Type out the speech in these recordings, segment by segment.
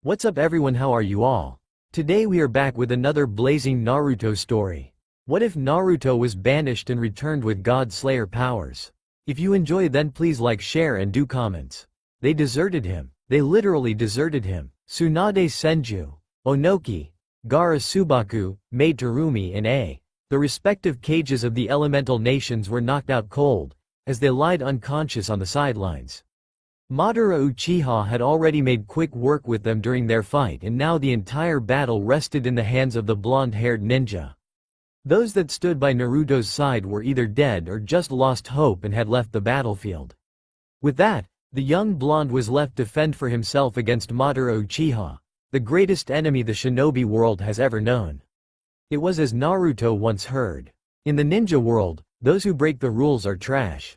What's up everyone, how are you all? Today we are back with another blazing Naruto story. What if Naruto was banished and returned with God Slayer powers? If you enjoy then please like, share and do comments. They deserted him. They literally deserted him. Tsunade Senju, Onoki, Gaara Subaku, Maid Terumi and the respective cages of the elemental nations were knocked out cold, as they lied unconscious on the sidelines. Madara Uchiha had already made quick work with them during their fight, and now the entire battle rested in the hands of the blonde-haired ninja. Those that stood by Naruto's side were either dead or just lost hope and had left the battlefield. With that, the young blonde was left to fend for himself against Madara Uchiha, the greatest enemy the shinobi world has ever known. It was as Naruto once heard. In the ninja world, those who break the rules are trash.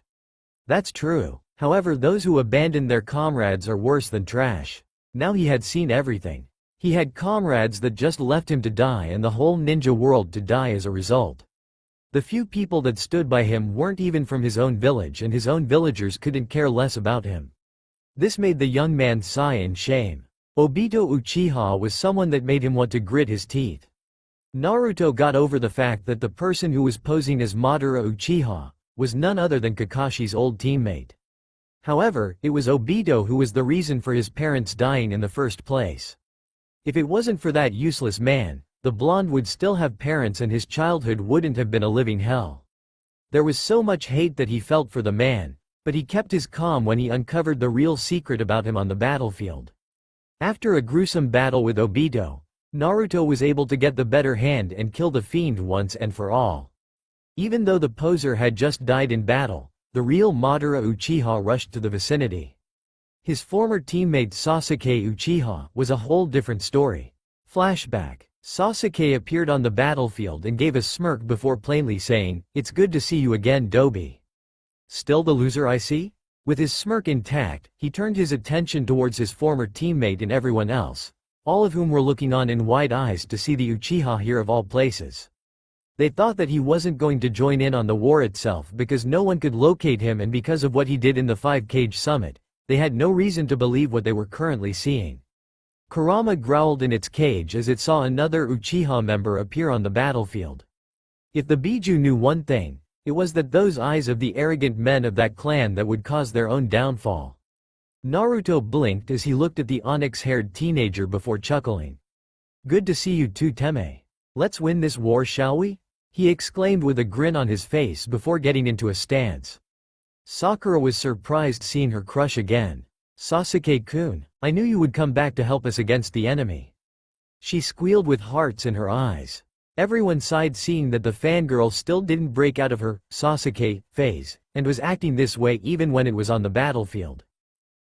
That's true. However, those who abandon their comrades are worse than trash. Now he had seen everything. He had comrades that just left him to die and the whole ninja world to die as a result. The few people that stood by him weren't even from his own village, and his own villagers couldn't care less about him. This made the young man sigh in shame. Obito Uchiha was someone that made him want to grit his teeth. Naruto got over the fact that the person who was posing as Madara Uchiha was none other than Kakashi's old teammate. However, it was Obito who was the reason for his parents dying in the first place. If it wasn't for that useless man, the blonde would still have parents and his childhood wouldn't have been a living hell. There was so much hate that he felt for the man, but he kept his calm when he uncovered the real secret about him on the battlefield. After a gruesome battle with Obito, Naruto was able to get the better hand and kill the fiend once and for all. Even though the poser had just died in battle, the real Madara Uchiha rushed to the vicinity. His former teammate Sasuke Uchiha was a whole different story. Flashback. Sasuke appeared on the battlefield and gave a smirk before plainly saying, "It's good to see you again, Dobi." Still the loser I see? With his smirk intact, he turned his attention towards his former teammate and everyone else, all of whom were looking on in wide eyes to see the Uchiha here of all places. They thought that he wasn't going to join in on the war itself because no one could locate him, and because of what he did in the 5-cage summit, they had no reason to believe what they were currently seeing. Kurama growled in its cage as it saw another Uchiha member appear on the battlefield. If the Biju knew one thing, it was that those eyes of the arrogant men of that clan that would cause their own downfall. Naruto blinked as he looked at the onyx-haired teenager before chuckling. "Good to see you too, Teme. Let's win this war, shall we?" he exclaimed with a grin on his face before getting into a stance. Sakura was surprised seeing her crush again. "Sasuke-kun, I knew you would come back to help us against the enemy." She squealed with hearts in her eyes. Everyone sighed seeing that the fangirl still didn't break out of her Sasuke phase, and was acting this way even when it was on the battlefield.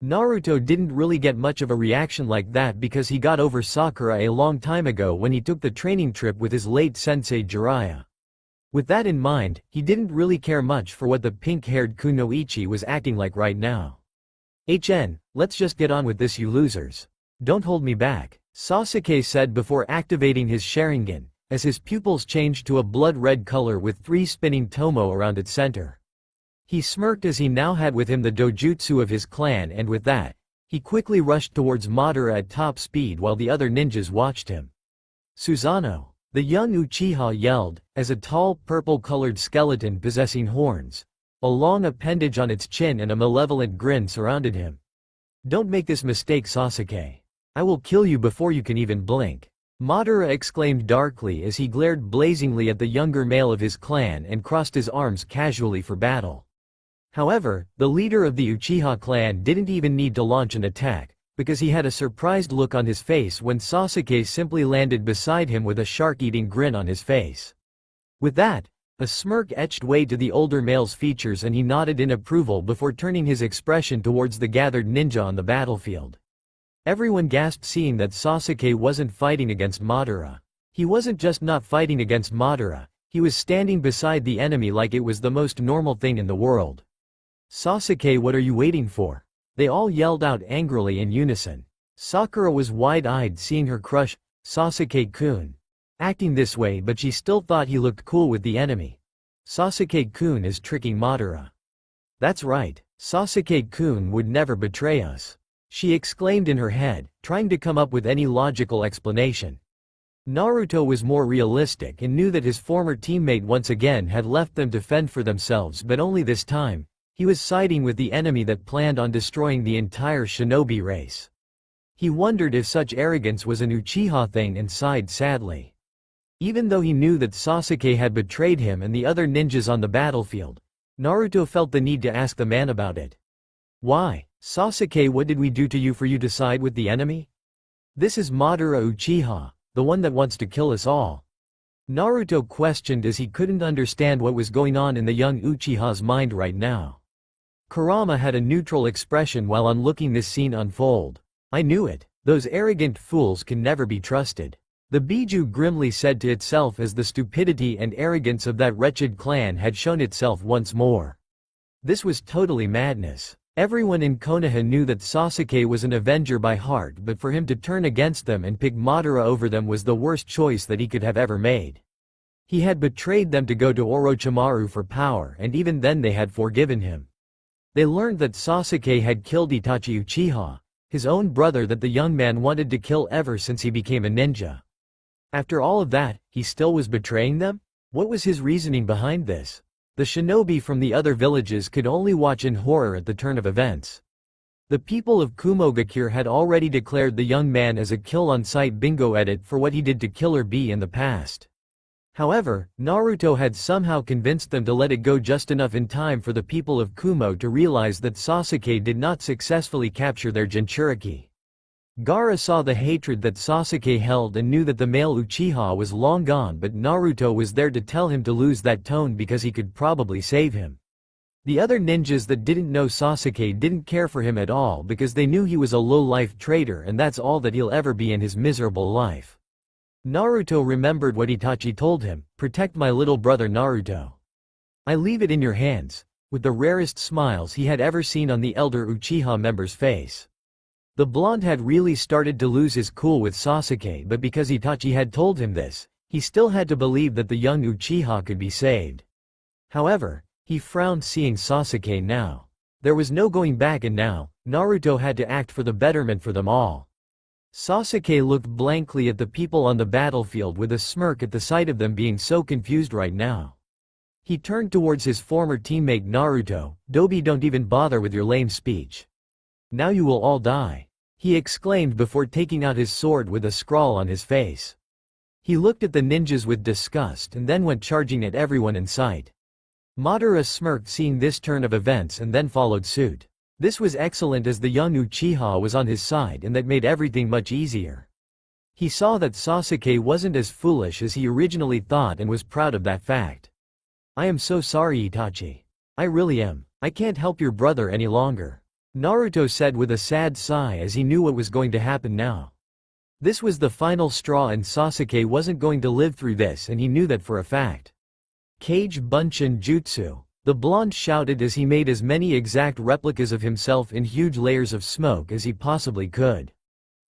Naruto didn't really get much of a reaction like that because he got over Sakura a long time ago when he took the training trip with his late sensei Jiraiya. With that in mind, he didn't really care much for what the pink-haired Kunoichi was acting like right now. Let's just get on with this, you losers. Don't hold me back," Sasuke said before activating his Sharingan, as his pupils changed to a blood-red color with 3 spinning tomo around its center. He smirked as he now had with him the dojutsu of his clan, and with that, he quickly rushed towards Madara at top speed while the other ninjas watched him. "Susanoo!" the young Uchiha yelled, as a tall purple-colored skeleton possessing horns, a long appendage on its chin and a malevolent grin surrounded him. "Don't make this mistake, Sasuke. I will kill you before you can even blink," Madara exclaimed darkly as he glared blazingly at the younger male of his clan and crossed his arms casually for battle. However, the leader of the Uchiha clan didn't even need to launch an attack, because he had a surprised look on his face when Sasuke simply landed beside him with a shark-eating grin on his face. With that, a smirk etched way to the older male's features and he nodded in approval before turning his expression towards the gathered ninja on the battlefield. Everyone gasped seeing that Sasuke wasn't fighting against Madara. He wasn't just not fighting against Madara, he was standing beside the enemy like it was the most normal thing in the world. "Sasuke, what are you waiting for?" they all yelled out angrily in unison. Sakura was wide-eyed seeing her crush, Sasuke-kun, acting this way, but she still thought he looked cool with the enemy. "Sasuke-kun is tricking Madara." "That's right, Sasuke-kun would never betray us." she exclaimed in her head, trying to come up with any logical explanation. Naruto was more realistic and knew that his former teammate once again had left them to fend for themselves, but only this time, he was siding with the enemy that planned on destroying the entire shinobi race. He wondered if such arrogance was an Uchiha thing and sighed sadly. Even though he knew that Sasuke had betrayed him and the other ninjas on the battlefield, Naruto felt the need to ask the man about it. Why, Sasuke, what did we do to you for you to side with the enemy? This is Madara Uchiha, the one that wants to kill us all. Naruto questioned as he couldn't understand what was going on in the young Uchiha's mind right now. Kurama had a neutral expression while onlooking this scene unfold. I knew it. Those arrogant fools can never be trusted. The Biju grimly said to itself as the stupidity and arrogance of that wretched clan had shown itself once more. This was totally madness. Everyone in Konoha knew that Sasuke was an avenger by heart, but for him to turn against them and pick Madara over them was the worst choice that he could have ever made. He had betrayed them to go to Orochimaru for power, and even then they had forgiven him. They learned that Sasuke had killed Itachi Uchiha, his own brother that the young man wanted to kill ever since he became a ninja. After all of that, he still was betraying them? What was his reasoning behind this? The shinobi from the other villages could only watch in horror at the turn of events. The people of Kumogakure had already declared the young man as a kill-on-sight bingo edit for what he did to Killer Bee in the past. However, Naruto had somehow convinced them to let it go just enough in time for the people of Kumo to realize that Sasuke did not successfully capture their Jinchuriki. Gaara saw the hatred that Sasuke held and knew that the male Uchiha was long gone, but Naruto was there to tell him to lose that tone because he could probably save him. The other ninjas that didn't know Sasuke didn't care for him at all because they knew he was a low-life traitor and that's all that he'll ever be in his miserable life. Naruto remembered what Itachi told him, protect my little brother Naruto. I leave it in your hands, with the rarest smiles he had ever seen on the elder Uchiha member's face. The blonde had really started to lose his cool with Sasuke, but because Itachi had told him this, he still had to believe that the young Uchiha could be saved. However, he frowned seeing Sasuke now. There was no going back, and now, Naruto had to act for the betterment for them all. Sasuke looked blankly at the people on the battlefield with a smirk at the sight of them being so confused right now. He turned towards his former teammate Naruto, Dobi, don't even bother with your lame speech. Now you will all die, he exclaimed before taking out his sword with a scrawl on his face. He looked at the ninjas with disgust and then went charging at everyone in sight. Madara smirked seeing this turn of events and then followed suit. This was excellent as the young Uchiha was on his side and that made everything much easier. He saw that Sasuke wasn't as foolish as he originally thought and was proud of that fact. I am so sorry, Itachi. I really am. I can't help your brother any longer, Naruto said with a sad sigh as he knew what was going to happen now. This was the final straw and Sasuke wasn't going to live through this, and he knew that for a fact. Kage Bunshin Jutsu, the blonde shouted as he made as many exact replicas of himself in huge layers of smoke as he possibly could.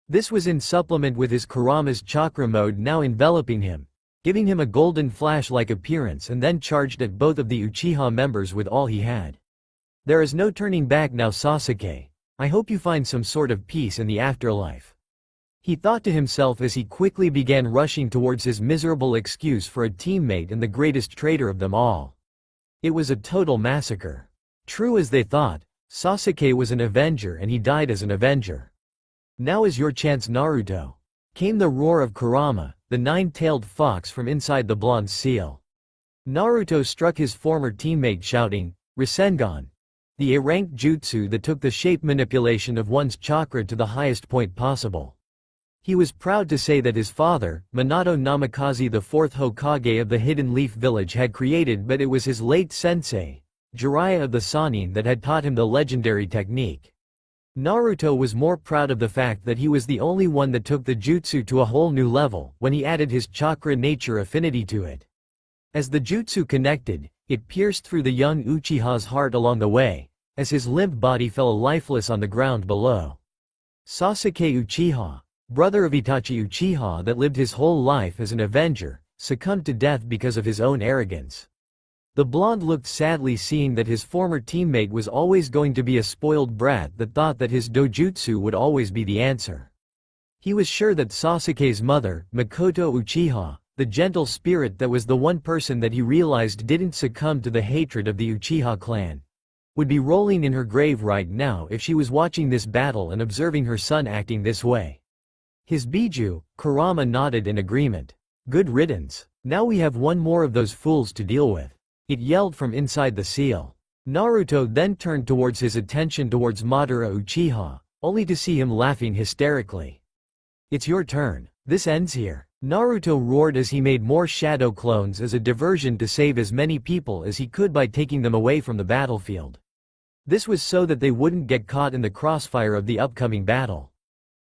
This was in supplement with his Kurama's chakra mode now enveloping him, giving him a golden flash-like appearance, and then charged at both of the Uchiha members with all he had. There is no turning back now, Sasuke. I hope you find some sort of peace in the afterlife, he thought to himself as he quickly began rushing towards his miserable excuse for a teammate and the greatest traitor of them all. It was a total massacre. True as they thought, Sasuke was an avenger and he died as an avenger. Now is your chance, Naruto, came the roar of Kurama, the nine-tailed fox from inside the blonde's seal. Naruto struck his former teammate shouting, Rasengan, the A-ranked jutsu that took the shape manipulation of one's chakra to the highest point possible. He was proud to say that his father, Minato Namikaze, the fourth Hokage of the Hidden Leaf Village, had created, but it was his late sensei, Jiraiya of the Sannin, that had taught him the legendary technique. Naruto was more proud of the fact that he was the only one that took the jutsu to a whole new level when he added his chakra nature affinity to it. As the jutsu connected, it pierced through the young Uchiha's heart along the way, as his limp body fell lifeless on the ground below. Sasuke Uchiha, brother of Itachi Uchiha that lived his whole life as an avenger, succumbed to death because of his own arrogance. The blonde looked sadly, seeing that his former teammate was always going to be a spoiled brat that thought that his dojutsu would always be the answer. He was sure that Sasuke's mother, Makoto Uchiha, the gentle spirit that was the one person that he realized didn't succumb to the hatred of the Uchiha clan, would be rolling in her grave right now if she was watching this battle and observing her son acting this way. His Biju, Kurama nodded in agreement. Good riddance. Now we have one more of those fools to deal with. It yelled from inside the seal. Naruto then turned towards his attention towards Madara Uchiha, only to see him laughing hysterically. It's your turn. This ends here. Naruto roared as he made more shadow clones as a diversion to save as many people as he could by taking them away from the battlefield. This was so that they wouldn't get caught in the crossfire of the upcoming battle.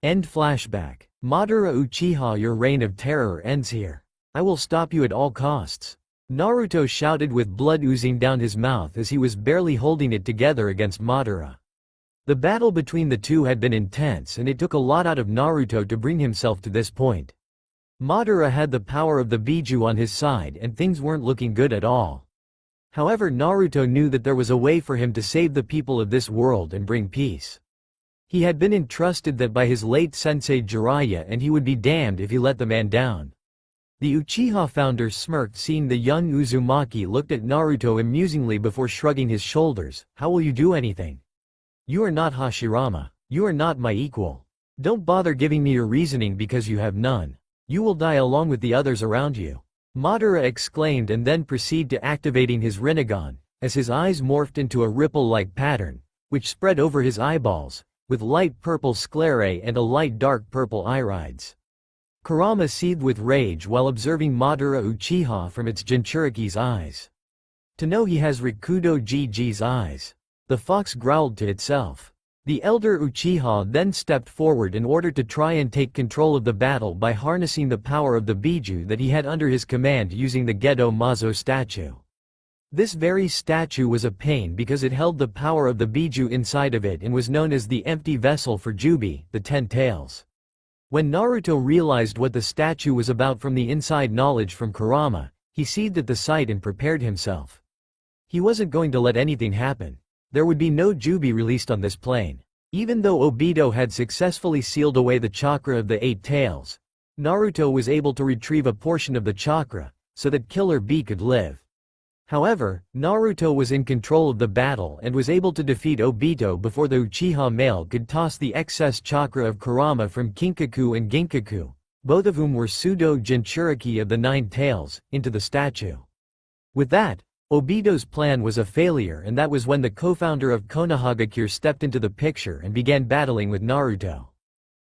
End flashback. Madara Uchiha, your reign of terror ends here. I will stop you at all costs. Naruto shouted with blood oozing down his mouth as he was barely holding it together against Madara. The battle between the two had been intense and it took a lot out of Naruto to bring himself to this point. Madara had the power of the Biju on his side and things weren't looking good at all. However, Naruto knew that there was a way for him to save the people of this world and bring peace. He had been entrusted that by his late sensei Jiraiya, and he would be damned if he let the man down. The Uchiha founder smirked, seeing the young Uzumaki looked at Naruto amusingly before shrugging his shoulders. How will you do anything? You are not Hashirama. You are not my equal. Don't bother giving me your reasoning because you have none. You will die along with the others around you. Madara exclaimed and then proceeded to activating his Rinnegan, as his eyes morphed into a ripple-like pattern, which spread over his eyeballs, with light purple sclerae and a light dark purple irides. Kurama seethed with rage while observing Madara Uchiha from its Jinchuriki's eyes. To know he has Rikudo Jiji's eyes. The fox growled to itself. The elder Uchiha then stepped forward in order to try and take control of the battle by harnessing the power of the Biju that he had under his command using the Gedo Mazo statue. This very statue was a pain because it held the power of the Biju inside of it and was known as the empty vessel for Jubi, the 10 tails. When Naruto realized what the statue was about from the inside knowledge from Kurama, he seethed at the sight and prepared himself. He wasn't going to let anything happen. There would be no Jubi released on this plane. Even though Obito had successfully sealed away the chakra of the 8 tails, Naruto was able to retrieve a portion of the chakra, so that Killer Bee could live. However, Naruto was in control of the battle and was able to defeat Obito before the Uchiha male could toss the excess chakra of Kurama from Kinkaku and Ginkaku, both of whom were pseudo Jinchuriki of the 9 tails, into the statue. With that, Obito's plan was a failure, and that was when the co-founder of Konohagakure stepped into the picture and began battling with Naruto.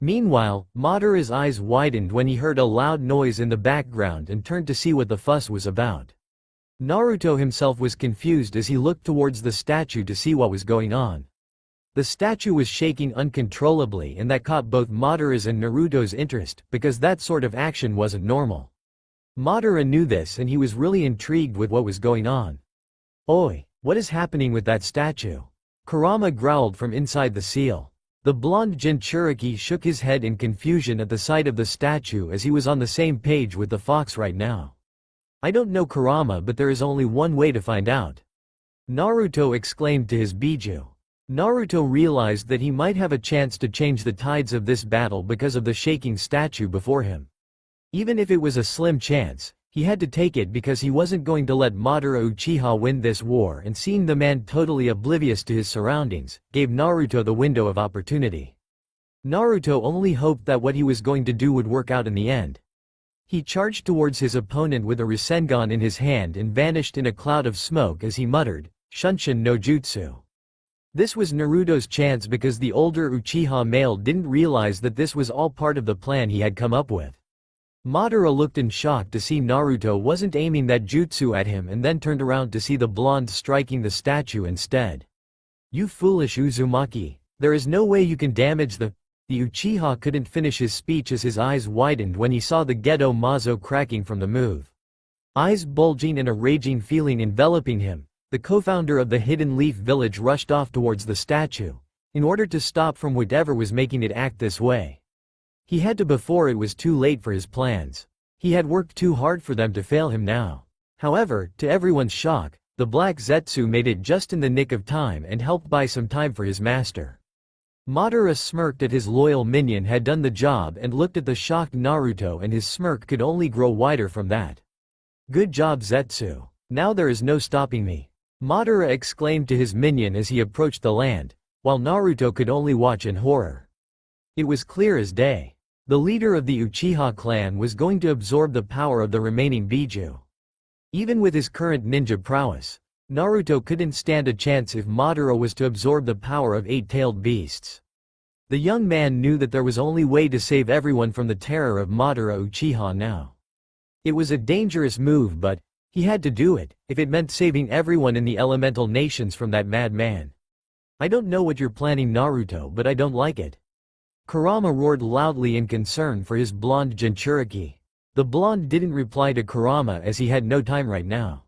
Meanwhile, Madara's eyes widened when he heard a loud noise in the background and turned to see what the fuss was about. Naruto himself was confused as he looked towards the statue to see what was going on. The statue was shaking uncontrollably, and that caught both Madara's and Naruto's interest, because that sort of action wasn't normal. Madara knew this and he was really intrigued with what was going on. Oi, what is happening with that statue? Kurama growled from inside the seal. The blonde Jinchuriki shook his head in confusion at the sight of the statue, as he was on the same page with the fox right now. I don't know, Kurama, but there is only one way to find out. Naruto exclaimed to his Biju. Naruto realized that he might have a chance to change the tides of this battle because of the shaking statue before him. Even if it was a slim chance, he had to take it because he wasn't going to let Madara Uchiha win this war, and seeing the man totally oblivious to his surroundings, gave Naruto the window of opportunity. Naruto only hoped that what he was going to do would work out in the end. He charged towards his opponent with a Rasengan in his hand and vanished in a cloud of smoke as he muttered, Shunshin no Jutsu. This was Naruto's chance because the older Uchiha male didn't realize that this was all part of the plan he had come up with. Madara looked in shock to see Naruto wasn't aiming that jutsu at him, and then turned around to see the blonde striking the statue instead. You foolish Uzumaki, there is no way you can damage the Uchiha couldn't finish his speech as his eyes widened when he saw the Gedo Mazo cracking from the move. Eyes bulging and a raging feeling enveloping him, the co-founder of the Hidden Leaf Village rushed off towards the statue, in order to stop from whatever was making it act this way. He had to before it was too late for his plans. He had worked too hard for them to fail him now. However, to everyone's shock, the Black Zetsu made it just in the nick of time and helped buy some time for his master. Madara smirked at his loyal minion had done the job and looked at the shocked Naruto, and his smirk could only grow wider from that. "Good job, Zetsu. Now there is no stopping me," Madara exclaimed to his minion as he approached the land, while Naruto could only watch in horror. It was clear as day. The leader of the Uchiha clan was going to absorb the power of the remaining Biju. Even with his current ninja prowess, Naruto couldn't stand a chance if Madara was to absorb the power of eight-tailed beasts. The young man knew that there was only way to save everyone from the terror of Madara Uchiha now. It was a dangerous move, but he had to do it, if it meant saving everyone in the elemental nations from that madman. "I don't know what you're planning, Naruto, but I don't like it." Kurama roared loudly in concern for his blonde Jinchuriki. The blonde didn't reply to Kurama as he had no time right now.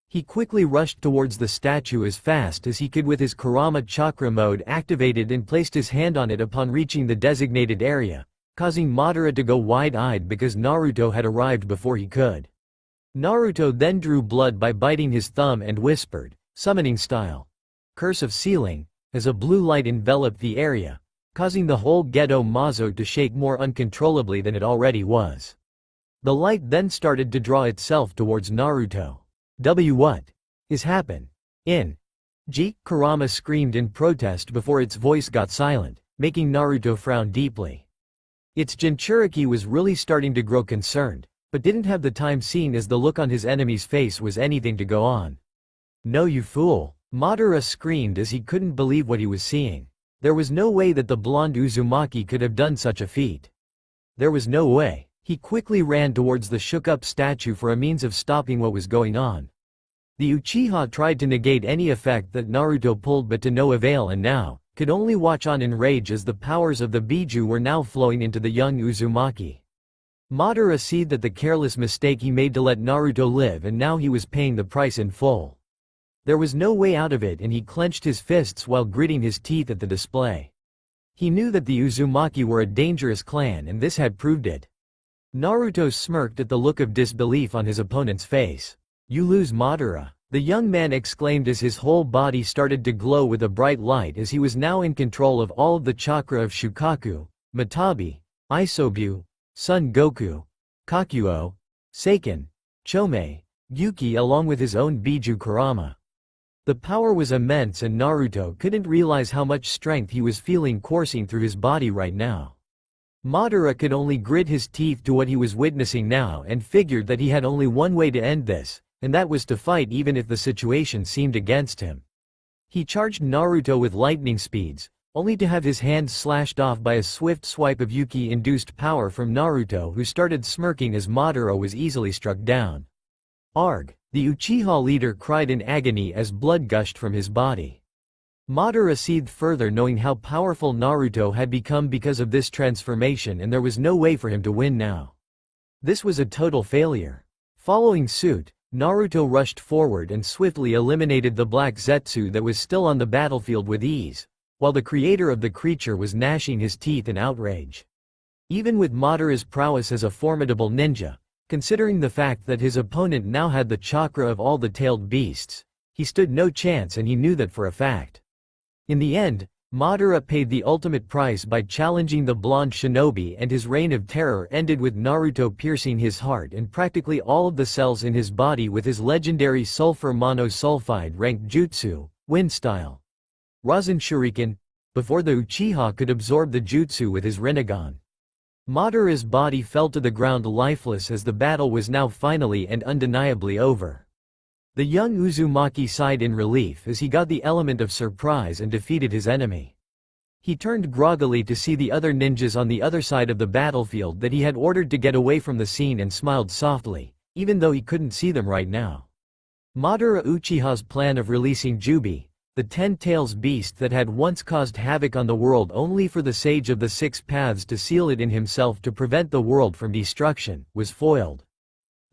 He quickly rushed towards the statue as fast as he could with his Kurama chakra mode activated and placed his hand on it upon reaching the designated area, causing Madara to go wide-eyed because Naruto had arrived before he could. Naruto then drew blood by biting his thumb and whispered, summoning style, "Curse of Sealing," as a blue light enveloped the area, causing the whole Gedo Mazo to shake more uncontrollably than it already was. The light then started to draw itself towards Naruto. What is happen? Kurama screamed in protest before its voice got silent, making Naruto frown deeply. Its Jinchuriki was really starting to grow concerned, but didn't have the time seeing as the look on his enemy's face was anything to go on. "No, you fool!" Madara screamed as he couldn't believe what he was seeing. There was no way that the blonde Uzumaki could have done such a feat. There was no way. He quickly ran towards the shook-up statue for a means of stopping what was going on. The Uchiha tried to negate any effect that Naruto pulled, but to no avail, and now could only watch on in rage as the powers of the Biju were now flowing into the young Uzumaki. Madara saw that the careless mistake he made to let Naruto live, and now he was paying the price in full. There was no way out of it, and he clenched his fists while gritting his teeth at the display. He knew that the Uzumaki were a dangerous clan, and this had proved it. Naruto smirked at the look of disbelief on his opponent's face. "You lose, Madara," the young man exclaimed as his whole body started to glow with a bright light as he was now in control of all of the chakra of Shukaku, Matabi, Isobu, Son Goku, Kakuo, Seiken, Chomei, Gyuki, along with his own Biju Kurama. The power was immense, and Naruto couldn't realize how much strength he was feeling coursing through his body right now. Madara could only grit his teeth to what he was witnessing now and figured that he had only one way to end this, and that was to fight even if the situation seemed against him. He charged Naruto with lightning speeds, only to have his hands slashed off by a swift swipe of Yuki-induced power from Naruto, who started smirking as Madara was easily struck down. "Arg!" the Uchiha leader cried in agony as blood gushed from his body. Madara seethed further, knowing how powerful Naruto had become because of this transformation, and there was no way for him to win now. This was a total failure. Following suit, Naruto rushed forward and swiftly eliminated the Black Zetsu that was still on the battlefield with ease, while the creator of the creature was gnashing his teeth in outrage. Even with Madara's prowess as a formidable ninja, considering the fact that his opponent now had the chakra of all the tailed beasts, he stood no chance, and he knew that for a fact. In the end, Madara paid the ultimate price by challenging the blonde shinobi, and his reign of terror ended with Naruto piercing his heart and practically all of the cells in his body with his legendary sulfur monosulfide ranked jutsu, wind style. Rasen Shuriken, before the Uchiha could absorb the jutsu with his Rinnegan. Madara's body fell to the ground lifeless as the battle was now finally and undeniably over. The young Uzumaki sighed in relief as he got the element of surprise and defeated his enemy. He turned groggily to see the other ninjas on the other side of the battlefield that he had ordered to get away from the scene and smiled softly, even though he couldn't see them right now. Madara Uchiha's plan of releasing Jubi, the 10 tails beast that had once caused havoc on the world only for the Sage of the Six Paths to seal it in himself to prevent the world from destruction, was foiled.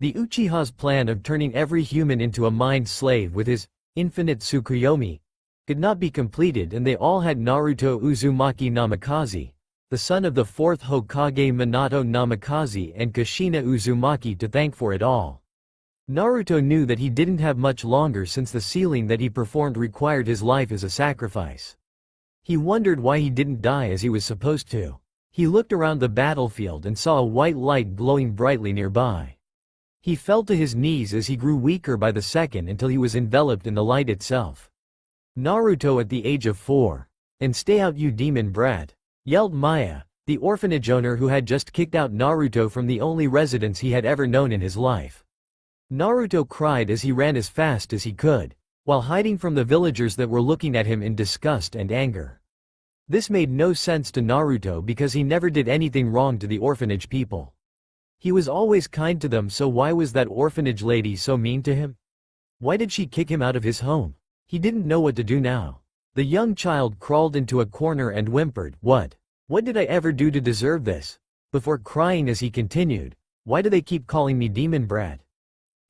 The Uchiha's plan of turning every human into a mind slave with his infinite Tsukuyomi could not be completed, and they all had Naruto Uzumaki Namikaze, the son of the 4th Hokage Minato Namikaze, and Kushina Uzumaki to thank for it all. Naruto knew that he didn't have much longer since the sealing that he performed required his life as a sacrifice. He wondered why he didn't die as he was supposed to. He looked around the battlefield and saw a white light glowing brightly nearby. He fell to his knees as he grew weaker by the second until he was enveloped in the light itself. Naruto at the age of 4. "And stay out, you demon brat," yelled Maya, the orphanage owner who had just kicked out Naruto from the only residence he had ever known in his life. Naruto cried as he ran as fast as he could, while hiding from the villagers that were looking at him in disgust and anger. This made no sense to Naruto because he never did anything wrong to the orphanage people. He was always kind to them, so why was that orphanage lady so mean to him? Why did she kick him out of his home? He didn't know what to do now. The young child crawled into a corner and whimpered, "What? What did I ever do to deserve this?" Before crying as he continued, "Why do they keep calling me demon brat?"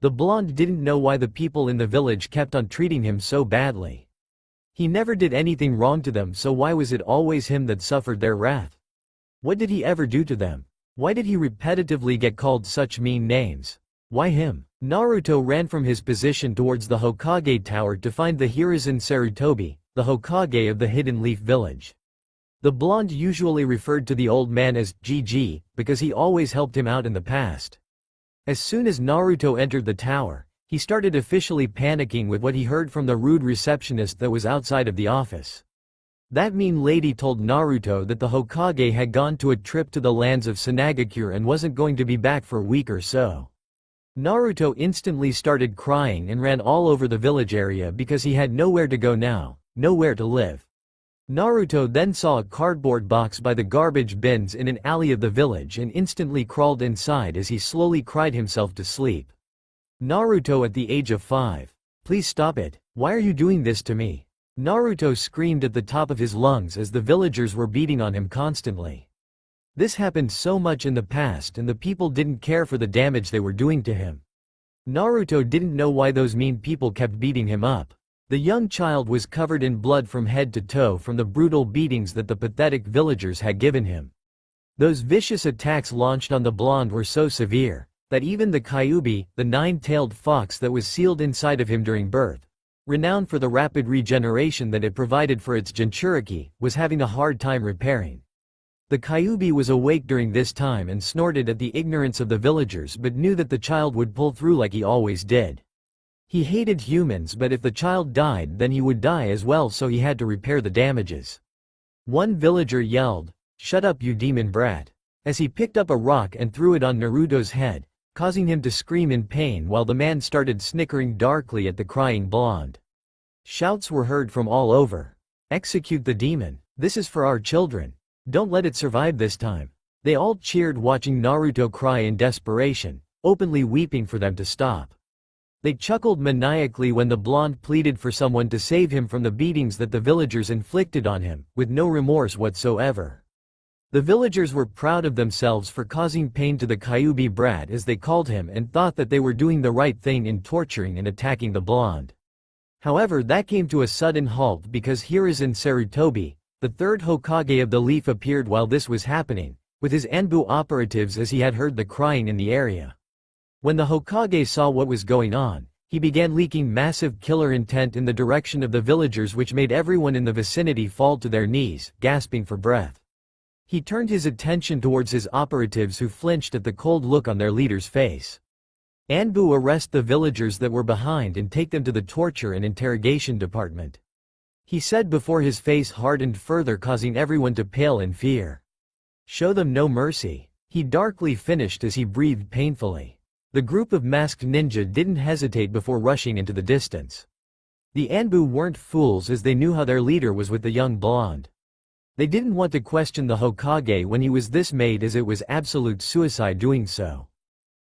The blonde didn't know why the people in the village kept on treating him so badly. He never did anything wrong to them, so why was it always him that suffered their wrath? What did he ever do to them? Why did he repetitively get called such mean names? Why him? Naruto ran from his position towards the Hokage tower to find the Hiruzen Sarutobi, the Hokage of the Hidden Leaf Village. The blonde usually referred to the old man as GG, because he always helped him out in the past. As soon as Naruto entered the tower, he started officially panicking with what he heard from the rude receptionist that was outside of the office. That mean lady told Naruto that the Hokage had gone to a trip to the lands of Sanagakure and wasn't going to be back for a week or so. Naruto instantly started crying and ran all over the village area because he had nowhere to go now, nowhere to live. Naruto then saw a cardboard box by the garbage bins in an alley of the village and instantly crawled inside as he slowly cried himself to sleep. Naruto at the age of 5. "Please stop it. Why are you doing this to me?" Naruto screamed at the top of his lungs as the villagers were beating on him constantly. This happened so much in the past and the people didn't care for the damage they were doing to him. Naruto didn't know why those mean people kept beating him up. The young child was covered in blood from head to toe from the brutal beatings that the pathetic villagers had given him. Those vicious attacks launched on the blonde were so severe that even the Kyuubi, the nine-tailed fox that was sealed inside of him during birth, renowned for the rapid regeneration that it provided for its Jinchuriki, was having a hard time repairing. The Kyuubi was awake during this time and snorted at the ignorance of the villagers but knew that the child would pull through like he always did. He hated humans, but if the child died then he would die as well, so he had to repair the damages. One villager yelled, "Shut up, you demon brat," as he picked up a rock and threw it on Naruto's head, causing him to scream in pain while the man started snickering darkly at the crying blonde. Shouts were heard from all over. "Execute the demon. This is for our children. Don't let it survive this time." They all cheered watching Naruto cry in desperation, openly weeping for them to stop. They chuckled maniacally when the blonde pleaded for someone to save him from the beatings that the villagers inflicted on him, with no remorse whatsoever. The villagers were proud of themselves for causing pain to the Kyuubi brat as they called him and thought that they were doing the right thing in torturing and attacking the blonde. However, that came to a sudden halt because Hiruzen Sarutobi, the third Hokage of the Leaf, appeared while this was happening, with his Anbu operatives as he had heard the crying in the area. When the Hokage saw what was going on, he began leaking massive killer intent in the direction of the villagers, which made everyone in the vicinity fall to their knees, gasping for breath. He turned his attention towards his operatives who flinched at the cold look on their leader's face. "Anbu, arrest the villagers that were behind and take them to the torture and interrogation department," he said before his face hardened further, causing everyone to pale in fear. "Show them no mercy," he darkly finished as he breathed painfully. The group of masked ninja didn't hesitate before rushing into the distance. The Anbu weren't fools as they knew how their leader was with the young blonde. They didn't want to question the Hokage when he was this made, as it was absolute suicide doing so.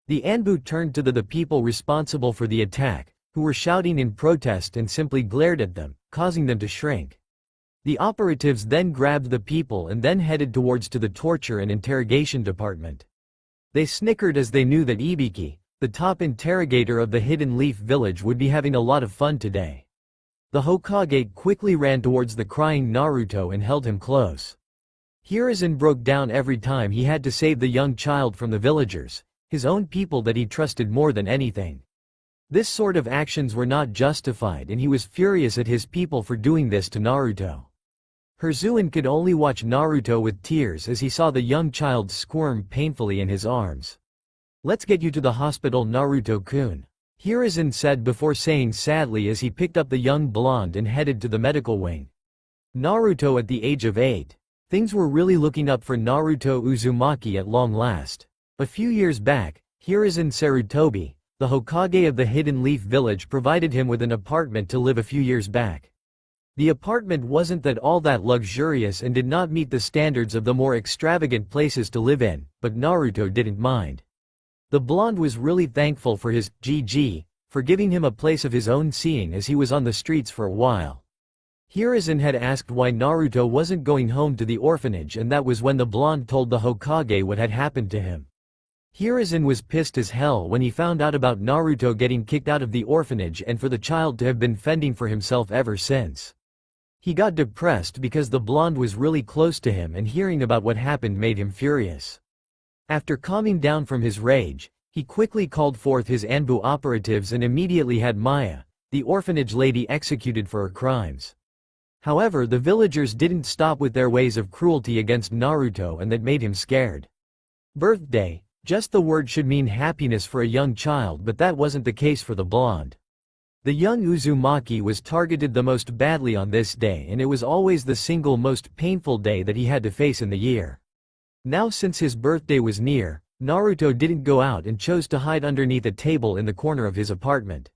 The Anbu turned to the people responsible for the attack, who were shouting in protest and simply glared at them, causing them to shrink. The operatives then grabbed the people and then headed towards to the torture and interrogation department. They snickered as they knew that Ibiki, the top interrogator of the Hidden Leaf Village, would be having a lot of fun today. The Hokage quickly ran towards the crying Naruto and held him close. Hiruzen broke down every time he had to save the young child from the villagers, his own people that he trusted more than anything. This sort of actions were not justified and he was furious at his people for doing this to Naruto. Hiruzen could only watch Naruto with tears as he saw the young child squirm painfully in his arms. "Let's get you to the hospital, Naruto-kun," Hiruzen said before saying sadly as he picked up the young blonde and headed to the medical wing. Naruto at the age of 8. Things were really looking up for Naruto Uzumaki at long last. A few years back, Hiruzen Sarutobi, the Hokage of the Hidden Leaf Village, provided him with an apartment to live a few years back. The apartment wasn't all that luxurious and did not meet the standards of the more extravagant places to live in, but Naruto didn't mind. The blonde was really thankful for his GG for giving him a place of his own, seeing as he was on the streets for a while. Hiruzen had asked why Naruto wasn't going home to the orphanage, and that was when the blonde told the Hokage what had happened to him. Hiruzen was pissed as hell when he found out about Naruto getting kicked out of the orphanage and for the child to have been fending for himself ever since. He got depressed because the blonde was really close to him, and hearing about what happened made him furious. After calming down from his rage, he quickly called forth his Anbu operatives and immediately had Maya, the orphanage lady, executed for her crimes. However, the villagers didn't stop with their ways of cruelty against Naruto, and that made him scared. Birthday, just the word should mean happiness for a young child, but that wasn't the case for the blonde. The young Uzumaki was targeted the most badly on this day, and it was always the single most painful day that he had to face in the year. Now, since his birthday was near, Naruto didn't go out and chose to hide underneath a table in the corner of his apartment.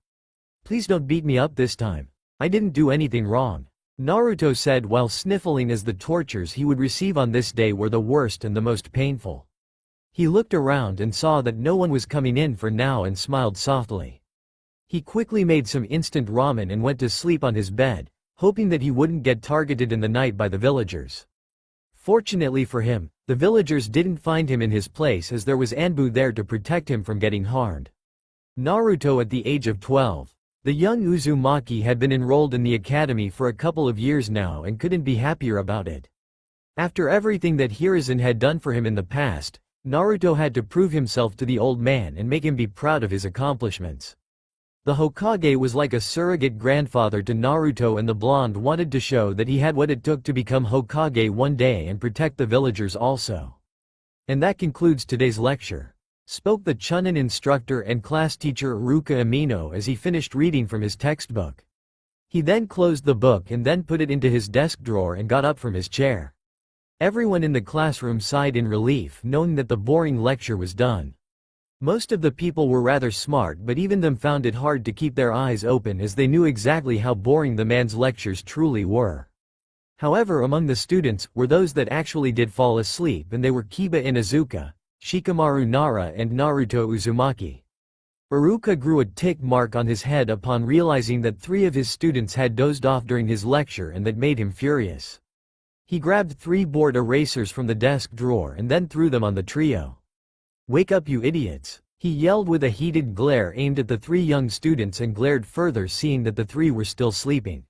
"Please don't beat me up this time. I didn't do anything wrong," Naruto said while sniffling, as the tortures he would receive on this day were the worst and the most painful. He looked around and saw that no one was coming in for now and smiled softly. He quickly made some instant ramen and went to sleep on his bed, hoping that he wouldn't get targeted in the night by the villagers. Fortunately for him, the villagers didn't find him in his place, as there was Anbu there to protect him from getting harmed. Naruto at the age of 12. The young Uzumaki had been enrolled in the academy for a couple of years now and couldn't be happier about it. After everything that Hiruzen had done for him in the past, Naruto had to prove himself to the old man and make him be proud of his accomplishments. The Hokage was like a surrogate grandfather to Naruto, and the blonde wanted to show that he had what it took to become Hokage one day and protect the villagers also. And that concludes today's lecture, spoke the Chunin instructor and class teacher Iruka Amino as he finished reading from his textbook. He then closed the book and then put it into his desk drawer and got up from his chair. Everyone in the classroom sighed in relief, knowing that the boring lecture was done. Most of the people were rather smart, but even them found it hard to keep their eyes open, as they knew exactly how boring the man's lectures truly were. However, among the students were those that actually did fall asleep, and they were Kiba Inuzuka, Shikamaru Nara, and Naruto Uzumaki. Iruka grew a tick mark on his head upon realizing that 3 of his students had dozed off during his lecture, and that made him furious. He grabbed 3 board erasers from the desk drawer and then threw them on the trio. "Wake up, you idiots," he yelled with a heated glare aimed at the 3 young students, and glared further, seeing that the 3 were still sleeping.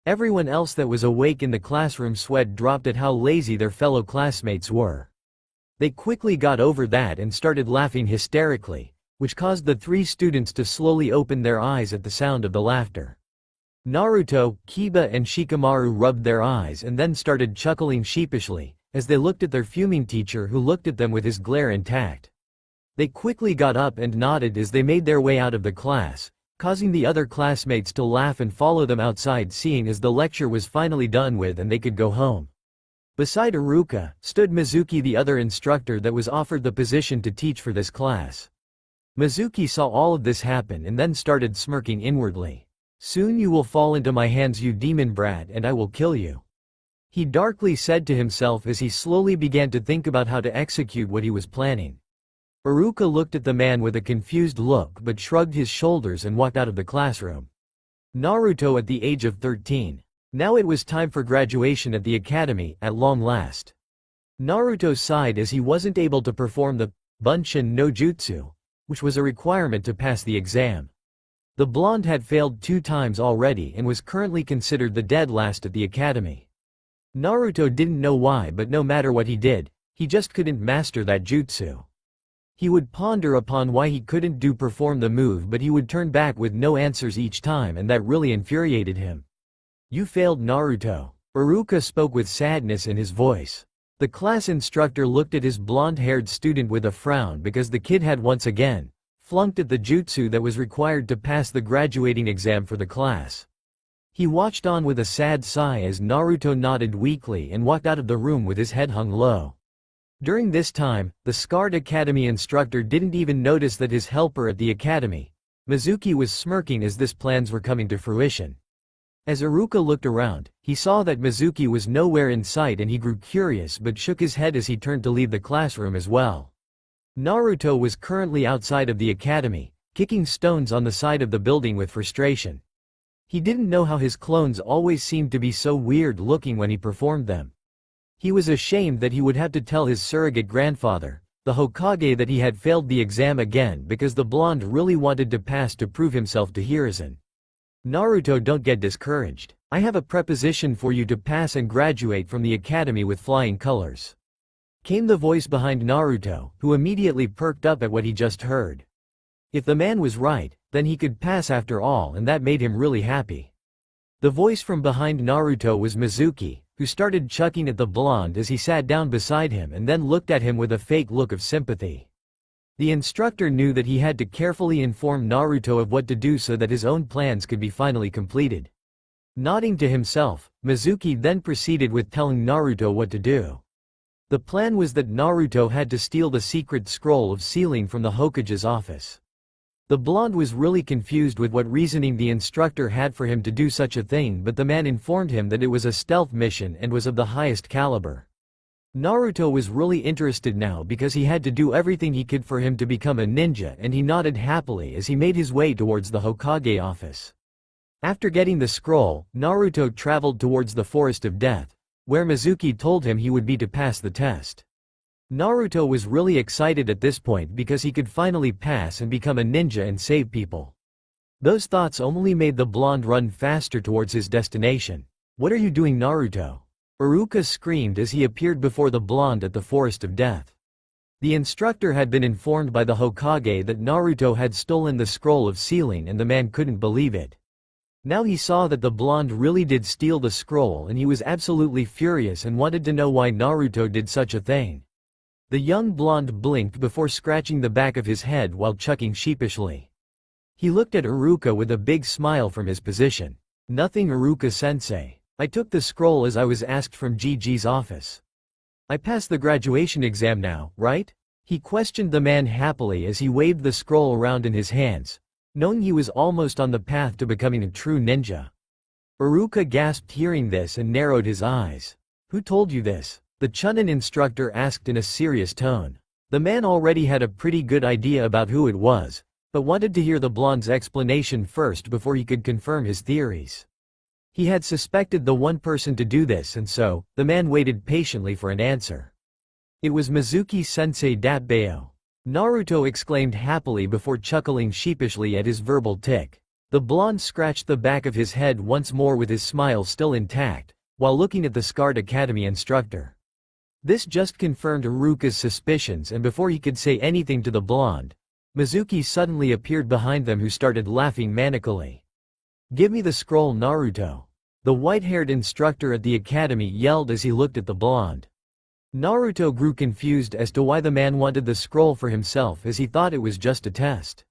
Everyone else that was awake in the classroom sweat dropped at how lazy their fellow classmates were. They quickly got over that and started laughing hysterically, which caused the 3 students to slowly open their eyes at the sound of the laughter. Naruto, Kiba, and Shikamaru rubbed their eyes and then started chuckling sheepishly, as they looked at their fuming teacher, who looked at them with his glare intact. They quickly got up and nodded as they made their way out of the class, causing the other classmates to laugh and follow them outside, seeing as the lecture was finally done with and they could go home. Beside Iruka, stood Mizuki, the other instructor that was offered the position to teach for this class. Mizuki saw all of this happen and then started smirking inwardly. "Soon you will fall into my hands, you demon brat, and I will kill you," he darkly said to himself as he slowly began to think about how to execute what he was planning. Iruka looked at the man with a confused look but shrugged his shoulders and walked out of the classroom. Naruto at the age of 13. Now it was time for graduation at the academy, at long last. Naruto sighed as he wasn't able to perform the Bunshin no Jutsu, which was a requirement to pass the exam. The blonde had failed 2 times already and was currently considered the dead last at the academy. Naruto didn't know why, but no matter what he did, he just couldn't master that jutsu. He would ponder upon why he couldn't perform the move, but he would turn back with no answers each time, and that really infuriated him. "You failed, Naruto." Iruka spoke with sadness in his voice. The class instructor looked at his blonde-haired student with a frown because the kid had once again flunked at the jutsu that was required to pass the graduating exam for the class. He watched on with a sad sigh as Naruto nodded weakly and walked out of the room with his head hung low. During this time, the scarred academy instructor didn't even notice that his helper at the academy, Mizuki, was smirking as these plans were coming to fruition. As Iruka looked around, he saw that Mizuki was nowhere in sight and he grew curious but shook his head as he turned to leave the classroom as well. Naruto was currently outside of the academy, kicking stones on the side of the building with frustration. He didn't know how his clones always seemed to be so weird looking when he performed them. He was ashamed that he would have to tell his surrogate grandfather, the Hokage, that he had failed the exam again because the blonde really wanted to pass to prove himself to Hiruzen. "Naruto, don't get discouraged. I have a preposition for you to pass and graduate from the academy with flying colors," came the voice behind Naruto, who immediately perked up at what he just heard. If the man was right, then he could pass after all, and that made him really happy. The voice from behind Naruto was Mizuki, who started chucking at the blonde as he sat down beside him and then looked at him with a fake look of sympathy. The instructor knew that he had to carefully inform Naruto of what to do so that his own plans could be finally completed. Nodding to himself, Mizuki then proceeded with telling Naruto what to do. The plan was that Naruto had to steal the secret scroll of sealing from the Hokage's office. The blonde was really confused with what reasoning the instructor had for him to do such a thing, but the man informed him that it was a stealth mission and was of the highest caliber. Naruto was really interested now because he had to do everything he could for him to become a ninja, and he nodded happily as he made his way towards the Hokage office. After getting the scroll, Naruto traveled towards the Forest of Death, where Mizuki told him he would be to pass the test. Naruto was really excited at this point because he could finally pass and become a ninja and save people. Those thoughts only made the blonde run faster towards his destination. "What are you doing, Naruto?" Iruka screamed as he appeared before the blonde at the Forest of Death. The instructor had been informed by the Hokage that Naruto had stolen the scroll of sealing, and the man couldn't believe it. Now he saw that the blonde really did steal the scroll, and he was absolutely furious and wanted to know why Naruto did such a thing. The young blonde blinked before scratching the back of his head while chuckling sheepishly. He looked at Iruka with a big smile from his position. "Nothing, Iruka-sensei. I took the scroll as I was asked from Gigi's office. I passed the graduation exam now, right?" he questioned the man happily as he waved the scroll around in his hands, knowing he was almost on the path to becoming a true ninja. Iruka gasped hearing this and narrowed his eyes. "Who told you this?" the Chunin instructor asked in a serious tone. The man already had a pretty good idea about who it was, but wanted to hear the blonde's explanation first before he could confirm his theories. He had suspected the one person to do this, and so, the man waited patiently for an answer. "It was Mizuki-sensei Datbeo," Naruto exclaimed happily before chuckling sheepishly at his verbal tic. The blonde scratched the back of his head once more with his smile still intact, while looking at the scarred academy instructor. This just confirmed Iruka's suspicions, and before he could say anything to the blonde, Mizuki suddenly appeared behind them, who started laughing manically. "Give me the scroll, Naruto," the white-haired instructor at the academy yelled as he looked at the blonde. Naruto grew confused as to why the man wanted the scroll for himself, as he thought it was just a test.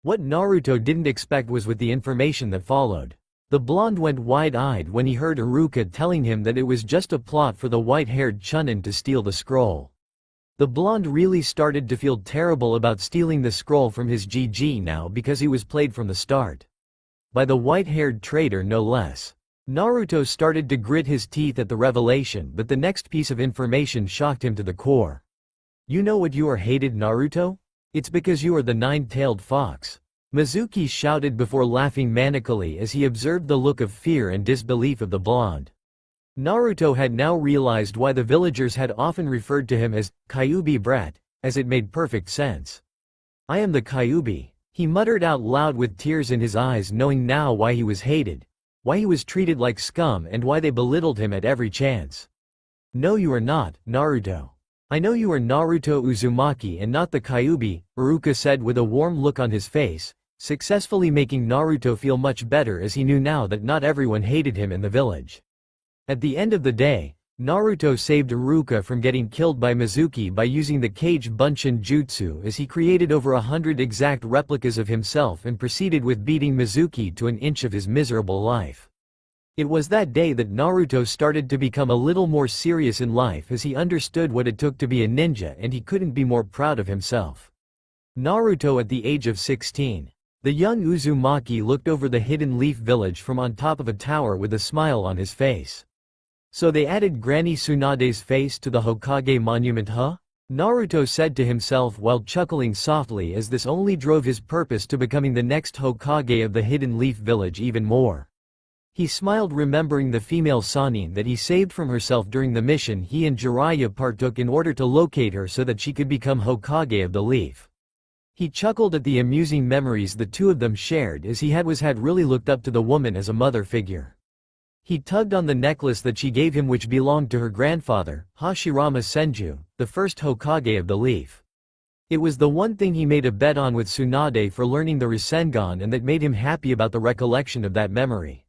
What Naruto didn't expect was with the information that followed. The blonde went wide-eyed when he heard Iruka telling him that it was just a plot for the white-haired Chunin to steal the scroll. The blonde really started to feel terrible about stealing the scroll from his GG now, because he was played from the start. By the white-haired traitor, no less. Naruto started to grit his teeth at the revelation, but the next piece of information shocked him to the core. "You know what you are hated, Naruto? It's because you are the nine-tailed fox," Mizuki shouted before laughing manically as he observed the look of fear and disbelief of the blonde. Naruto had now realized why the villagers had often referred to him as Kyuubi brat, as it made perfect sense. "I am the Kyuubi," he muttered out loud with tears in his eyes, knowing now why he was hated, why he was treated like scum, and why they belittled him at every chance. "No, you are not, Naruto. I know you are Naruto Uzumaki and not the Kyuubi, Iruka said with a warm look on his face, successfully making Naruto feel much better as he knew now that not everyone hated him in the village. At the end of the day, Naruto saved Iruka from getting killed by Mizuki by using the Kage Bunshin Jutsu as he created over 100 exact replicas of himself and proceeded with beating Mizuki to an inch of his miserable life. It was that day that Naruto started to become a little more serious in life as he understood what it took to be a ninja and he couldn't be more proud of himself. Naruto at the age of 16. The young Uzumaki looked over the Hidden Leaf village from on top of a tower with a smile on his face. So they added Granny Tsunade's face to the Hokage monument, huh? Naruto said to himself while chuckling softly as this only drove his purpose to becoming the next Hokage of the Hidden Leaf village even more. He smiled remembering the female Sannin that he saved from herself during the mission he and Jiraiya partook in order to locate her so that she could become Hokage of the Leaf. He chuckled at the amusing memories the two of them shared as he had really looked up to the woman as a mother figure. He tugged on the necklace that she gave him which belonged to her grandfather, Hashirama Senju, the first Hokage of the Leaf. It was the one thing he made a bet on with Tsunade for learning the Rasengan and that made him happy about the recollection of that memory.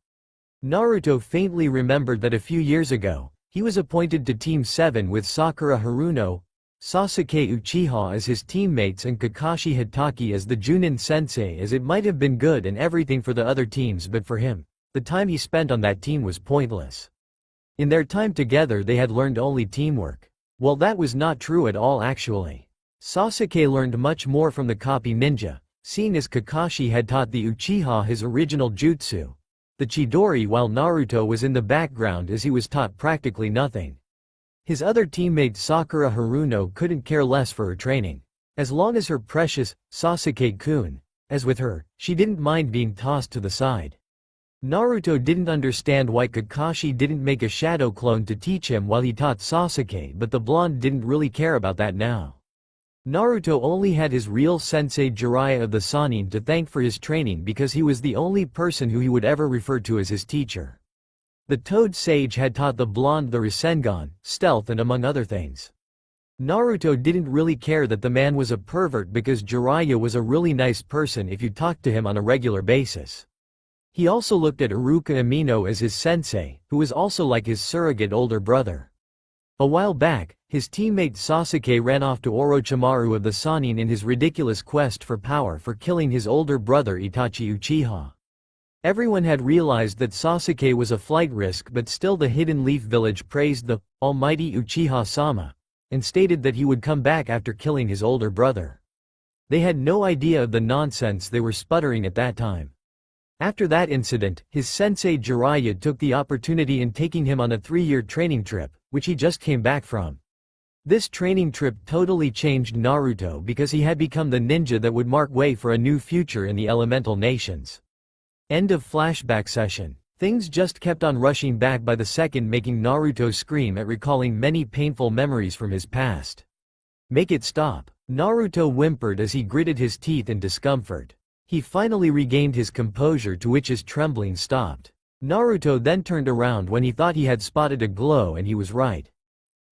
Naruto faintly remembered that a few years ago, he was appointed to Team 7 with Sakura Haruno, Sasuke Uchiha as his teammates and Kakashi Hatake as the Junin sensei as it might have been good and everything for the other teams but for him, the time he spent on that team was pointless. In their time together they had learned only teamwork. Well, that was not true at all actually. Sasuke learned much more from the copy ninja, seeing as Kakashi had taught the Uchiha his original jutsu, the Chidori, while Naruto was in the background as he was taught practically nothing. His other teammate Sakura Haruno couldn't care less for her training. As long as her precious, Sasuke-kun, as with her, she didn't mind being tossed to the side. Naruto didn't understand why Kakashi didn't make a shadow clone to teach him while he taught Sasuke, but the blonde didn't really care about that now. Naruto only had his real sensei Jiraiya of the Sannin to thank for his training because he was the only person who he would ever refer to as his teacher. The Toad Sage had taught the blonde the Rasengan, stealth and among other things. Naruto didn't really care that the man was a pervert because Jiraiya was a really nice person if you talked to him on a regular basis. He also looked at Iruka Amino as his sensei, who was also like his surrogate older brother. A while back, his teammate Sasuke ran off to Orochimaru of the Sannin in his ridiculous quest for power for killing his older brother Itachi Uchiha. Everyone had realized that Sasuke was a flight risk, but still the Hidden Leaf village praised the almighty Uchiha-sama, and stated that he would come back after killing his older brother. They had no idea of the nonsense they were sputtering at that time. After that incident, his sensei Jiraiya took the opportunity in taking him on a 3-year training trip, which he just came back from. This training trip totally changed Naruto because he had become the ninja that would mark way for a new future in the elemental nations. End of flashback session. Things just kept on rushing back by the second, making Naruto scream at recalling many painful memories from his past. Make it stop. Naruto whimpered as he gritted his teeth in discomfort. He finally regained his composure, to which his trembling stopped. Naruto then turned around when he thought he had spotted a glow, and he was right.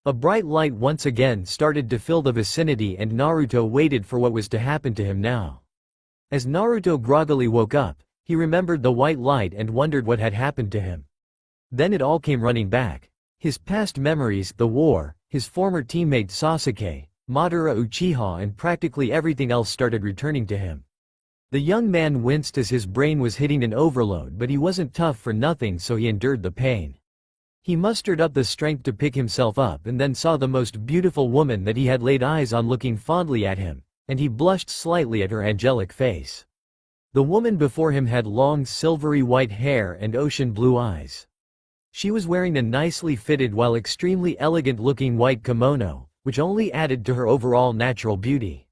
A bright light once again started to fill the vicinity and Naruto waited for what was to happen to him now. As Naruto groggily woke up, he remembered the white light and wondered what had happened to him. Then it all came running back. His past memories, the war, his former teammate Sasuke, Madara Uchiha and practically everything else started returning to him. The young man winced as his brain was hitting an overload, but he wasn't tough for nothing, so he endured the pain. He mustered up the strength to pick himself up and then saw the most beautiful woman that he had laid eyes on looking fondly at him, and he blushed slightly at her angelic face. The woman before him had long silvery white hair and ocean blue eyes. She was wearing a nicely fitted while extremely elegant looking white kimono, which only added to her overall natural beauty.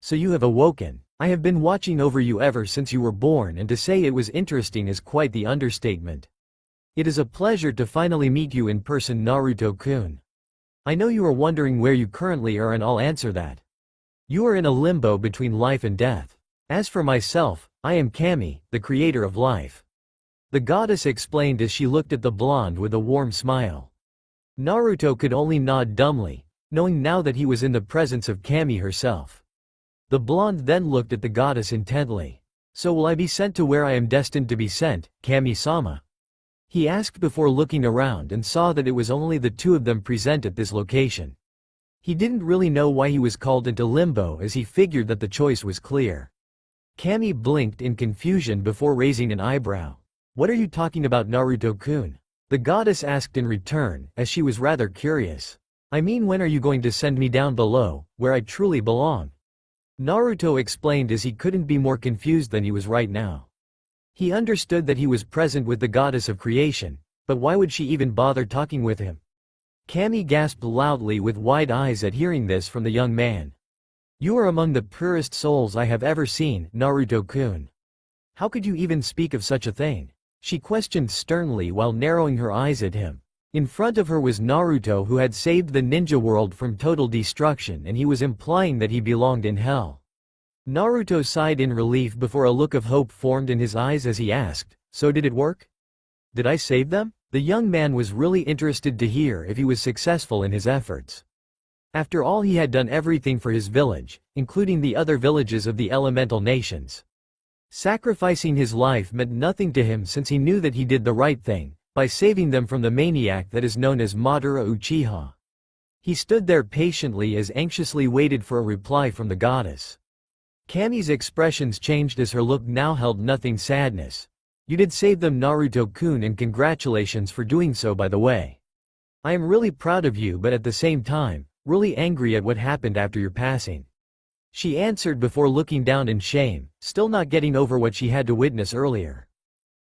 "So you have awoken. I have been watching over you ever since you were born, and to say it was interesting is quite the understatement. It is a pleasure to finally meet you in person, Naruto-kun. I know you are wondering where you currently are, and I'll answer that. You are in a limbo between life and death. As for myself, I am Kami, the creator of life." The goddess explained as she looked at the blonde with a warm smile. Naruto could only nod dumbly, knowing now that he was in the presence of Kami herself. The blonde then looked at the goddess intently. "So will I be sent to where I am destined to be sent, Kami-sama?" he asked before looking around and saw that it was only the two of them present at this location. He didn't really know why he was called into limbo, as he figured that the choice was clear. Kami blinked in confusion before raising an eyebrow. "What are you talking about, Naruto-kun?" the goddess asked in return, as she was rather curious. "I mean, when are you going to send me down below, where I truly belong?" Naruto explained, as he couldn't be more confused than he was right now. He understood that he was present with the goddess of creation, but why would she even bother talking with him? Kami gasped loudly with wide eyes at hearing this from the young man. "You are among the purest souls I have ever seen, Naruto-kun. How could you even speak of such a thing?" she questioned sternly while narrowing her eyes at him. In front of her was Naruto, who had saved the ninja world from total destruction, and he was implying that he belonged in hell. Naruto sighed in relief before a look of hope formed in his eyes as he asked, "So did it work? Did I save them?" The young man was really interested to hear if he was successful in his efforts. After all, he had done everything for his village, including the other villages of the elemental nations. Sacrificing his life meant nothing to him, since he knew that he did the right thing by saving them from the maniac that is known as Madara Uchiha. He stood there patiently as anxiously waited for a reply from the goddess. Kami's expressions changed as her look now held nothing sadness. "You did save them, Naruto-kun, and congratulations for doing so, by the way. I am really proud of you, but at the same time, really angry at what happened after your passing," she answered before looking down in shame, still not getting over what she had to witness earlier.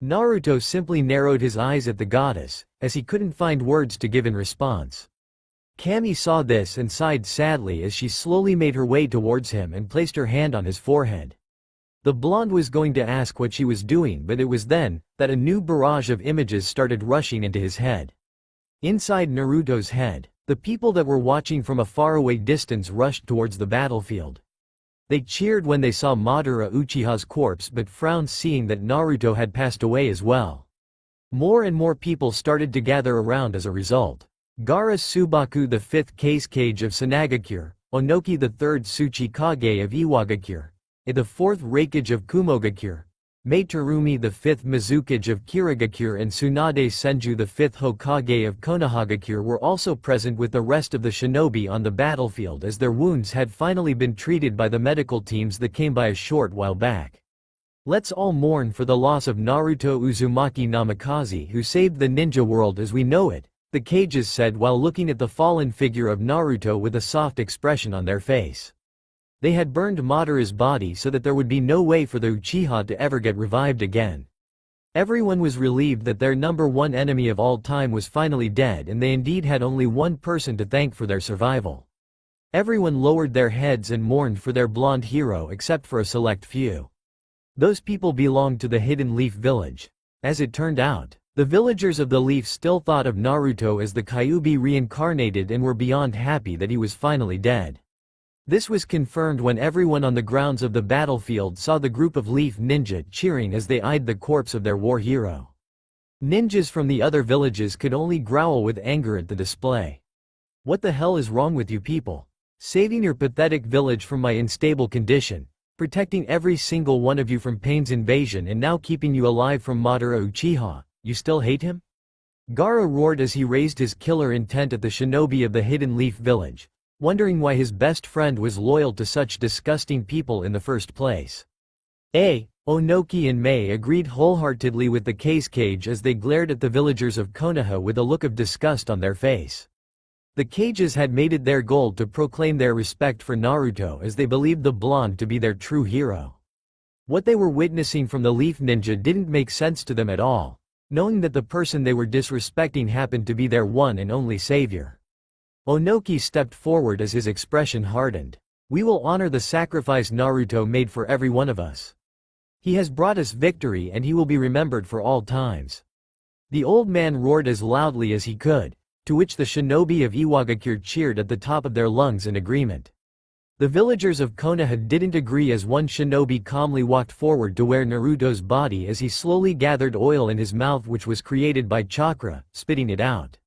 Naruto simply narrowed his eyes at the goddess, as he couldn't find words to give in response. Kami saw this and sighed sadly as she slowly made her way towards him and placed her hand on his forehead. The blonde was going to ask what she was doing, but it was then that a new barrage of images started rushing into his head. Inside Naruto's head, the people that were watching from a faraway distance rushed towards the battlefield. They cheered when they saw Madara Uchiha's corpse, but frowned seeing that Naruto had passed away as well. More and more people started to gather around as a result. Gaara Tsubaku, the 5th Kage of Sanagakure, Onoki, the 3rd Tsuchikage of Iwagakure, the 4th Raikage of Kumogakure, Meitarumi, the 5th Mizukage of Kirigakure, and Tsunade Senju, the 5th Hokage of Konohagakure, were also present with the rest of the shinobi on the battlefield, as their wounds had finally been treated by the medical teams that came by a short while back. "Let's all mourn for the loss of Naruto Uzumaki Namikaze, who saved the ninja world as we know it," the Kages said while looking at the fallen figure of Naruto with a soft expression on their face. They had burned Madara's body so that there would be no way for the Uchiha to ever get revived again. Everyone was relieved that their number one enemy of all time was finally dead, and they indeed had only one person to thank for their survival. Everyone lowered their heads and mourned for their blonde hero except for a select few. Those people belonged to the Hidden Leaf Village. As it turned out, the villagers of the Leaf still thought of Naruto as the Kyuubi reincarnated and were beyond happy that he was finally dead. This was confirmed when everyone on the grounds of the battlefield saw the group of Leaf Ninja cheering as they eyed the corpse of their war hero. Ninjas from the other villages could only growl with anger at the display. "What the hell is wrong with you people? Saving your pathetic village from my unstable condition, protecting every single one of you from Pain's invasion, and now keeping you alive from Madara Uchiha, you still hate him?" Gaara roared as he raised his killer intent at the shinobi of the Hidden Leaf Village, wondering why his best friend was loyal to such disgusting people in the first place. Onoki and Mei agreed wholeheartedly with the Kage as they glared at the villagers of Konoha with a look of disgust on their face. The Kages had made it their goal to proclaim their respect for Naruto, as they believed the blonde to be their true hero. What they were witnessing from the Leaf Ninja didn't make sense to them at all, knowing that the person they were disrespecting happened to be their one and only savior. Onoki stepped forward as his expression hardened. "We will honor the sacrifice Naruto made for every one of us. He has brought us victory, and he will be remembered for all times." The old man roared as loudly as he could, to which the shinobi of Iwagakure cheered at the top of their lungs in agreement. The villagers of Konoha didn't agree, as one shinobi calmly walked forward to where Naruto's body as he slowly gathered oil in his mouth, which was created by chakra, spitting it out.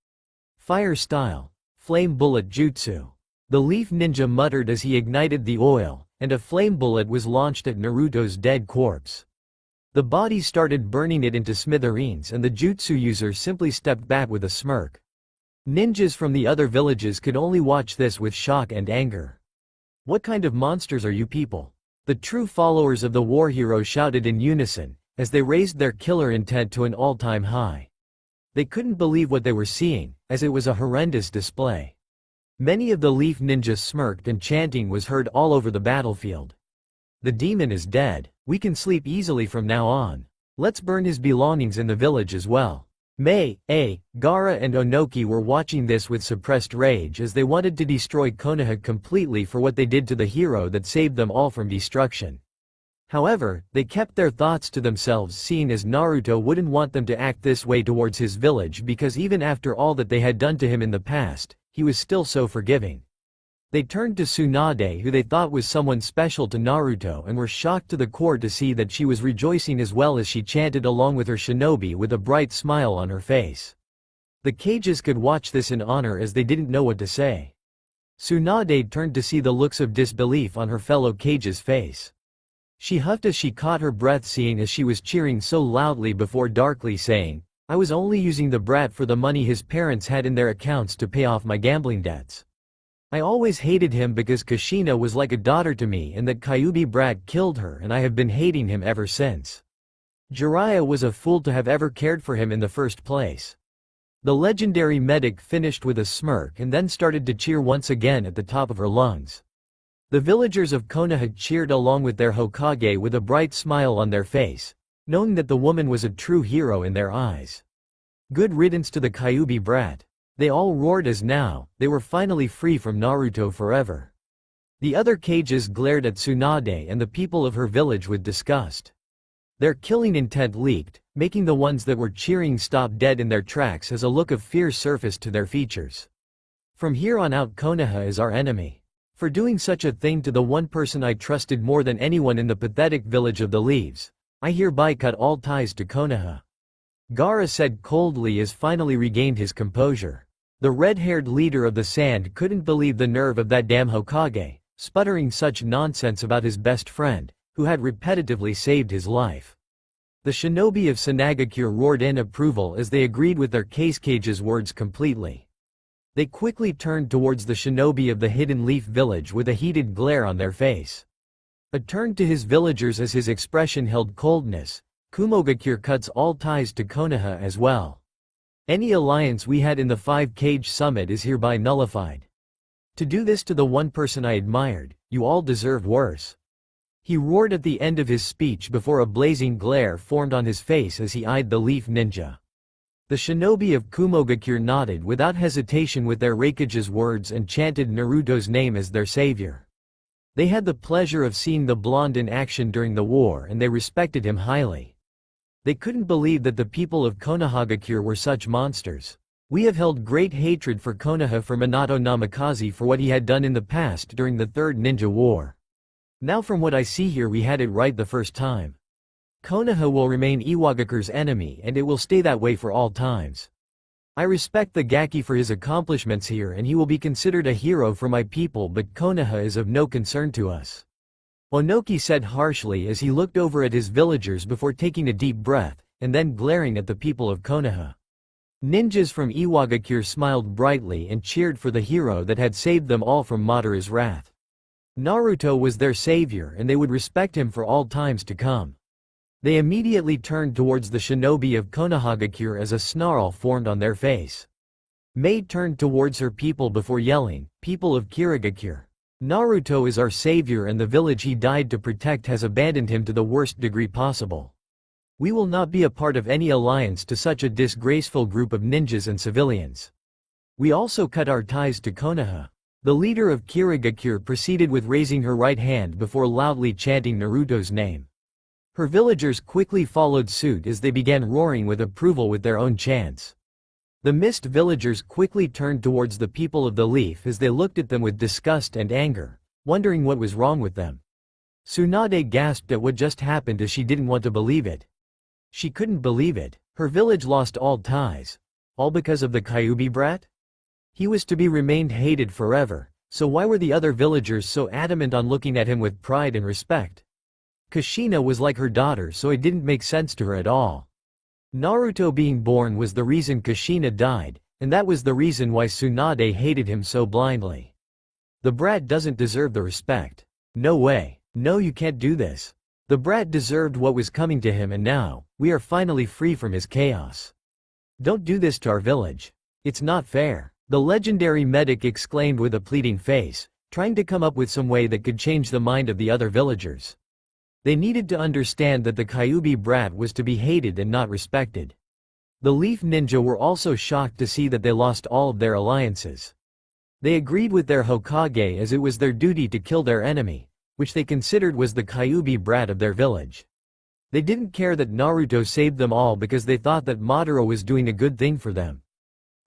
Fire style. Flame bullet jutsu. The leaf ninja muttered as he ignited the oil, and a flame bullet was launched at Naruto's dead corpse. The body started burning it into smithereens and the jutsu user simply stepped back with a smirk. Ninjas from the other villages could only watch this with shock and anger. What kind of monsters are you people? The true followers of the war hero shouted in unison, as they raised their killer intent to an all-time high. They couldn't believe what they were seeing, as it was a horrendous display. Many of the leaf ninjas smirked and chanting was heard all over the battlefield. The demon is dead, we can sleep easily from now on. Let's burn his belongings in the village as well. Mei, Gaara and Onoki were watching this with suppressed rage as they wanted to destroy Konoha completely for what they did to the hero that saved them all from destruction. However, they kept their thoughts to themselves, seeing as Naruto wouldn't want them to act this way towards his village because even after all that they had done to him in the past, he was still so forgiving. They turned to Tsunade, who they thought was someone special to Naruto, and were shocked to the core to see that she was rejoicing as well as she chanted along with her shinobi with a bright smile on her face. The cages could watch this in honor as they didn't know what to say. Tsunade turned to see the looks of disbelief on her fellow cage's face. She huffed as she caught her breath, seeing as she was cheering so loudly before darkly saying, "I was only using the brat for the money his parents had in their accounts to pay off my gambling debts. I always hated him because Kushina was like a daughter to me and that Kyuubi brat killed her, and I have been hating him ever since. Jiraiya was a fool to have ever cared for him in the first place." The legendary medic finished with a smirk and then started to cheer once again at the top of her lungs. The villagers of Konoha cheered along with their Hokage with a bright smile on their face, knowing that the woman was a true hero in their eyes. Good riddance to the Kyuubi brat. They all roared as now, they were finally free from Naruto forever. The other cages glared at Tsunade and the people of her village with disgust. Their killing intent leaked, making the ones that were cheering stop dead in their tracks as a look of fear surfaced to their features. From here on out, Konoha is our enemy. For doing such a thing to the one person I trusted more than anyone in the pathetic village of the Leaves, I hereby cut all ties to Konoha. Gaara said coldly as finally regained his composure. The red-haired leader of the Sand couldn't believe the nerve of that damn Hokage, sputtering such nonsense about his best friend, who had repetitively saved his life. The shinobi of Sanagakure roared in approval as they agreed with their cage's words completely. They quickly turned towards the shinobi of the Hidden Leaf village with a heated glare on their face. Turned to his villagers as his expression held coldness. Kumogakure cuts all ties to Konoha as well. Any alliance we had in the 5-Cage Summit is hereby nullified. To do this to the one person I admired, you all deserve worse. He roared at the end of his speech before a blazing glare formed on his face as he eyed the Leaf Ninja. The shinobi of Kumogakure nodded without hesitation with their Raikage's words and chanted Naruto's name as their savior. They had the pleasure of seeing the blonde in action during the war and they respected him highly. They couldn't believe that the people of Konohagakure were such monsters. We have held great hatred for Konoha for Minato Namikaze for what he had done in the past during the Third Ninja War. Now from what I see here, we had it right the first time. Konoha will remain Iwagakure's enemy and it will stay that way for all times. I respect the Gaki for his accomplishments here and he will be considered a hero for my people, but Konoha is of no concern to us. Onoki said harshly as he looked over at his villagers before taking a deep breath, and then glaring at the people of Konoha. Ninjas from Iwagakure smiled brightly and cheered for the hero that had saved them all from Madara's wrath. Naruto was their savior and they would respect him for all times to come. They immediately turned towards the shinobi of Konohagakure as a snarl formed on their face. Mei turned towards her people before yelling, "People of Kirigakure. Naruto is our savior and the village he died to protect has abandoned him to the worst degree possible. We will not be a part of any alliance to such a disgraceful group of ninjas and civilians. We also cut our ties to Konoha." The leader of Kirigakure proceeded with raising her right hand before loudly chanting Naruto's name. Her villagers quickly followed suit as they began roaring with approval with their own chants. The mist villagers quickly turned towards the people of the Leaf as they looked at them with disgust and anger, wondering what was wrong with them. Tsunade gasped at what just happened as she didn't want to believe it. She couldn't believe it. Her village lost all ties. All because of the Kyuubi brat? He was to be remained hated forever, So why were the other villagers so adamant on looking at him with pride and respect? Kushina was like her daughter, so it didn't make sense to her at all. Naruto being born was the reason Kushina died, and that was the reason why Tsunade hated him so blindly. The brat doesn't deserve the respect. No way. No, you can't do this. The brat deserved what was coming to him, and now, we are finally free from his chaos. Don't do this to our village. It's not fair. The legendary medic exclaimed with a pleading face, trying to come up with some way that could change the mind of the other villagers. They needed to understand that the Kyuubi brat was to be hated and not respected. The Leaf Ninja were also shocked to see that they lost all of their alliances. They agreed with their Hokage as it was their duty to kill their enemy, which they considered was the Kyuubi brat of their village. They didn't care that Naruto saved them all because they thought that Madara was doing a good thing for them.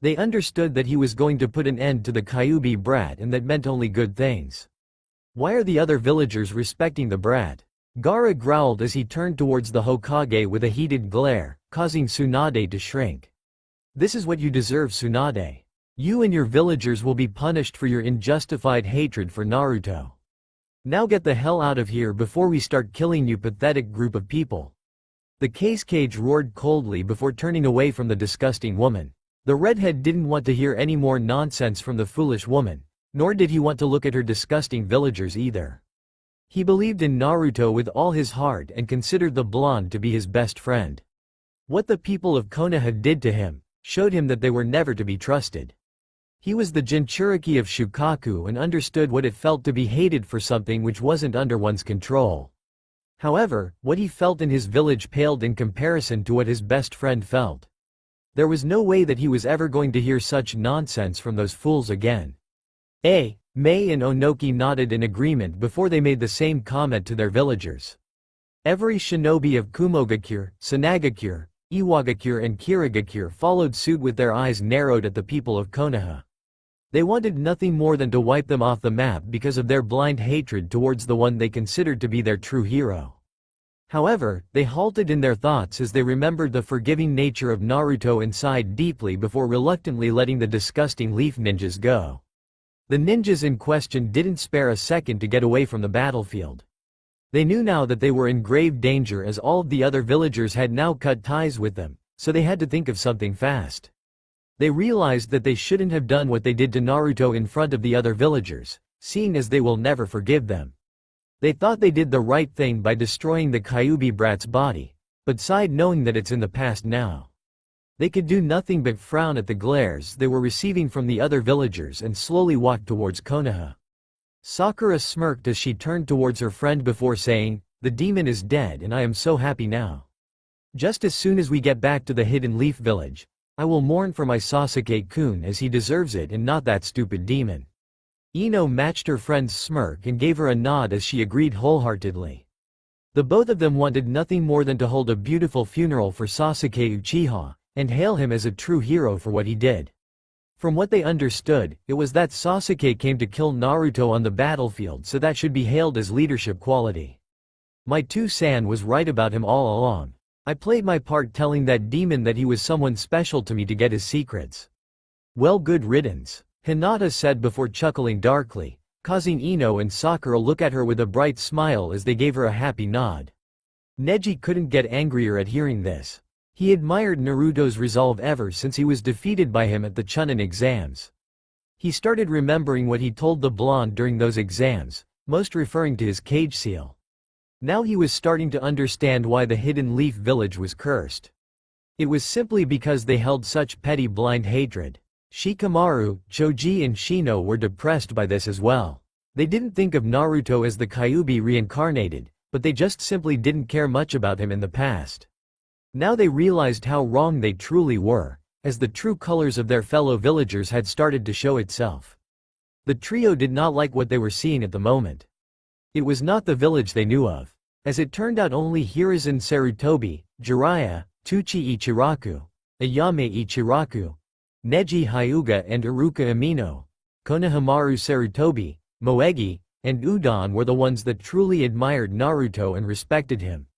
They understood that he was going to put an end to the Kyuubi brat, and that meant only good things. Why are the other villagers respecting the brat? Gaara growled as he turned towards the Hokage with a heated glare, causing Tsunade to shrink. This is what you deserve, Tsunade. You and your villagers will be punished for your unjustified hatred for Naruto. Now get the hell out of here before we start killing you, pathetic group of people. The Cage roared coldly before turning away from the disgusting woman. The redhead didn't want to hear any more nonsense from the foolish woman, nor did he want to look at her disgusting villagers either. He believed in Naruto with all his heart and considered the blonde to be his best friend. What the people of Konoha did to him showed him that they were never to be trusted. He was the Jinchuriki of Shukaku and understood what it felt to be hated for something which wasn't under one's control. However, what he felt in his village paled in comparison to what his best friend felt. There was no way that he was ever going to hear such nonsense from those fools again. Mei and Onoki nodded in agreement before they made the same comment to their villagers. Every shinobi of Kumogakure, Sanagakure, Iwagakure and Kirigakure followed suit with their eyes narrowed at the people of Konoha. They wanted nothing more than to wipe them off the map because of their blind hatred towards the one they considered to be their true hero. However, they halted in their thoughts as they remembered the forgiving nature of Naruto and sighed deeply before reluctantly letting the disgusting leaf ninjas go. The ninjas in question didn't spare a second to get away from the battlefield. They knew now that they were in grave danger as all of the other villagers had now cut ties with them, so they had to think of something fast. They realized that they shouldn't have done what they did to Naruto in front of the other villagers, seeing as they will never forgive them. They thought they did the right thing by destroying the Kyuubi brat's body, but sighed knowing that it's in the past now. They could do nothing but frown at the glares they were receiving from the other villagers and slowly walked towards Konoha. Sakura smirked as she turned towards her friend before saying, "The demon is dead and I am so happy now. Just as soon as we get back to the Hidden Leaf Village, I will mourn for my Sasuke-kun as he deserves it and not that stupid demon." Ino matched her friend's smirk and gave her a nod as she agreed wholeheartedly. The both of them wanted nothing more than to hold a beautiful funeral for Sasuke Uchiha, and hail him as a true hero for what he did. From what they understood, it was that Sasuke came to kill Naruto on the battlefield, so that should be hailed as leadership quality. My 2-san was right about him all along. I played my part telling that demon that he was someone special to me to get his secrets. Well, good riddance, Hinata said before chuckling darkly, causing Ino and Sakura look at her with a bright smile as they gave her a happy nod. Neji couldn't get angrier at hearing this. He admired Naruto's resolve ever since he was defeated by him at the Chunin exams. He started remembering what he told the blonde during those exams, most referring to his cage seal. Now he was starting to understand why the Hidden Leaf Village was cursed. It was simply because they held such petty blind hatred. Shikamaru, Choji and Shino were depressed by this as well. They didn't think of Naruto as the Kyuubi reincarnated, but they just simply didn't care much about him in the past. Now they realized how wrong they truly were, as the true colors of their fellow villagers had started to show itself. The trio did not like what they were seeing at the moment. It was not the village they knew of. As it turned out, only Hiruzen Sarutobi, Jiraiya, Tuchi Ichiraku, Ayame Ichiraku, Neji Hyuga and Iruka Amino, Konohamaru Sarutobi, Moegi, and Udon were the ones that truly admired Naruto and respected him.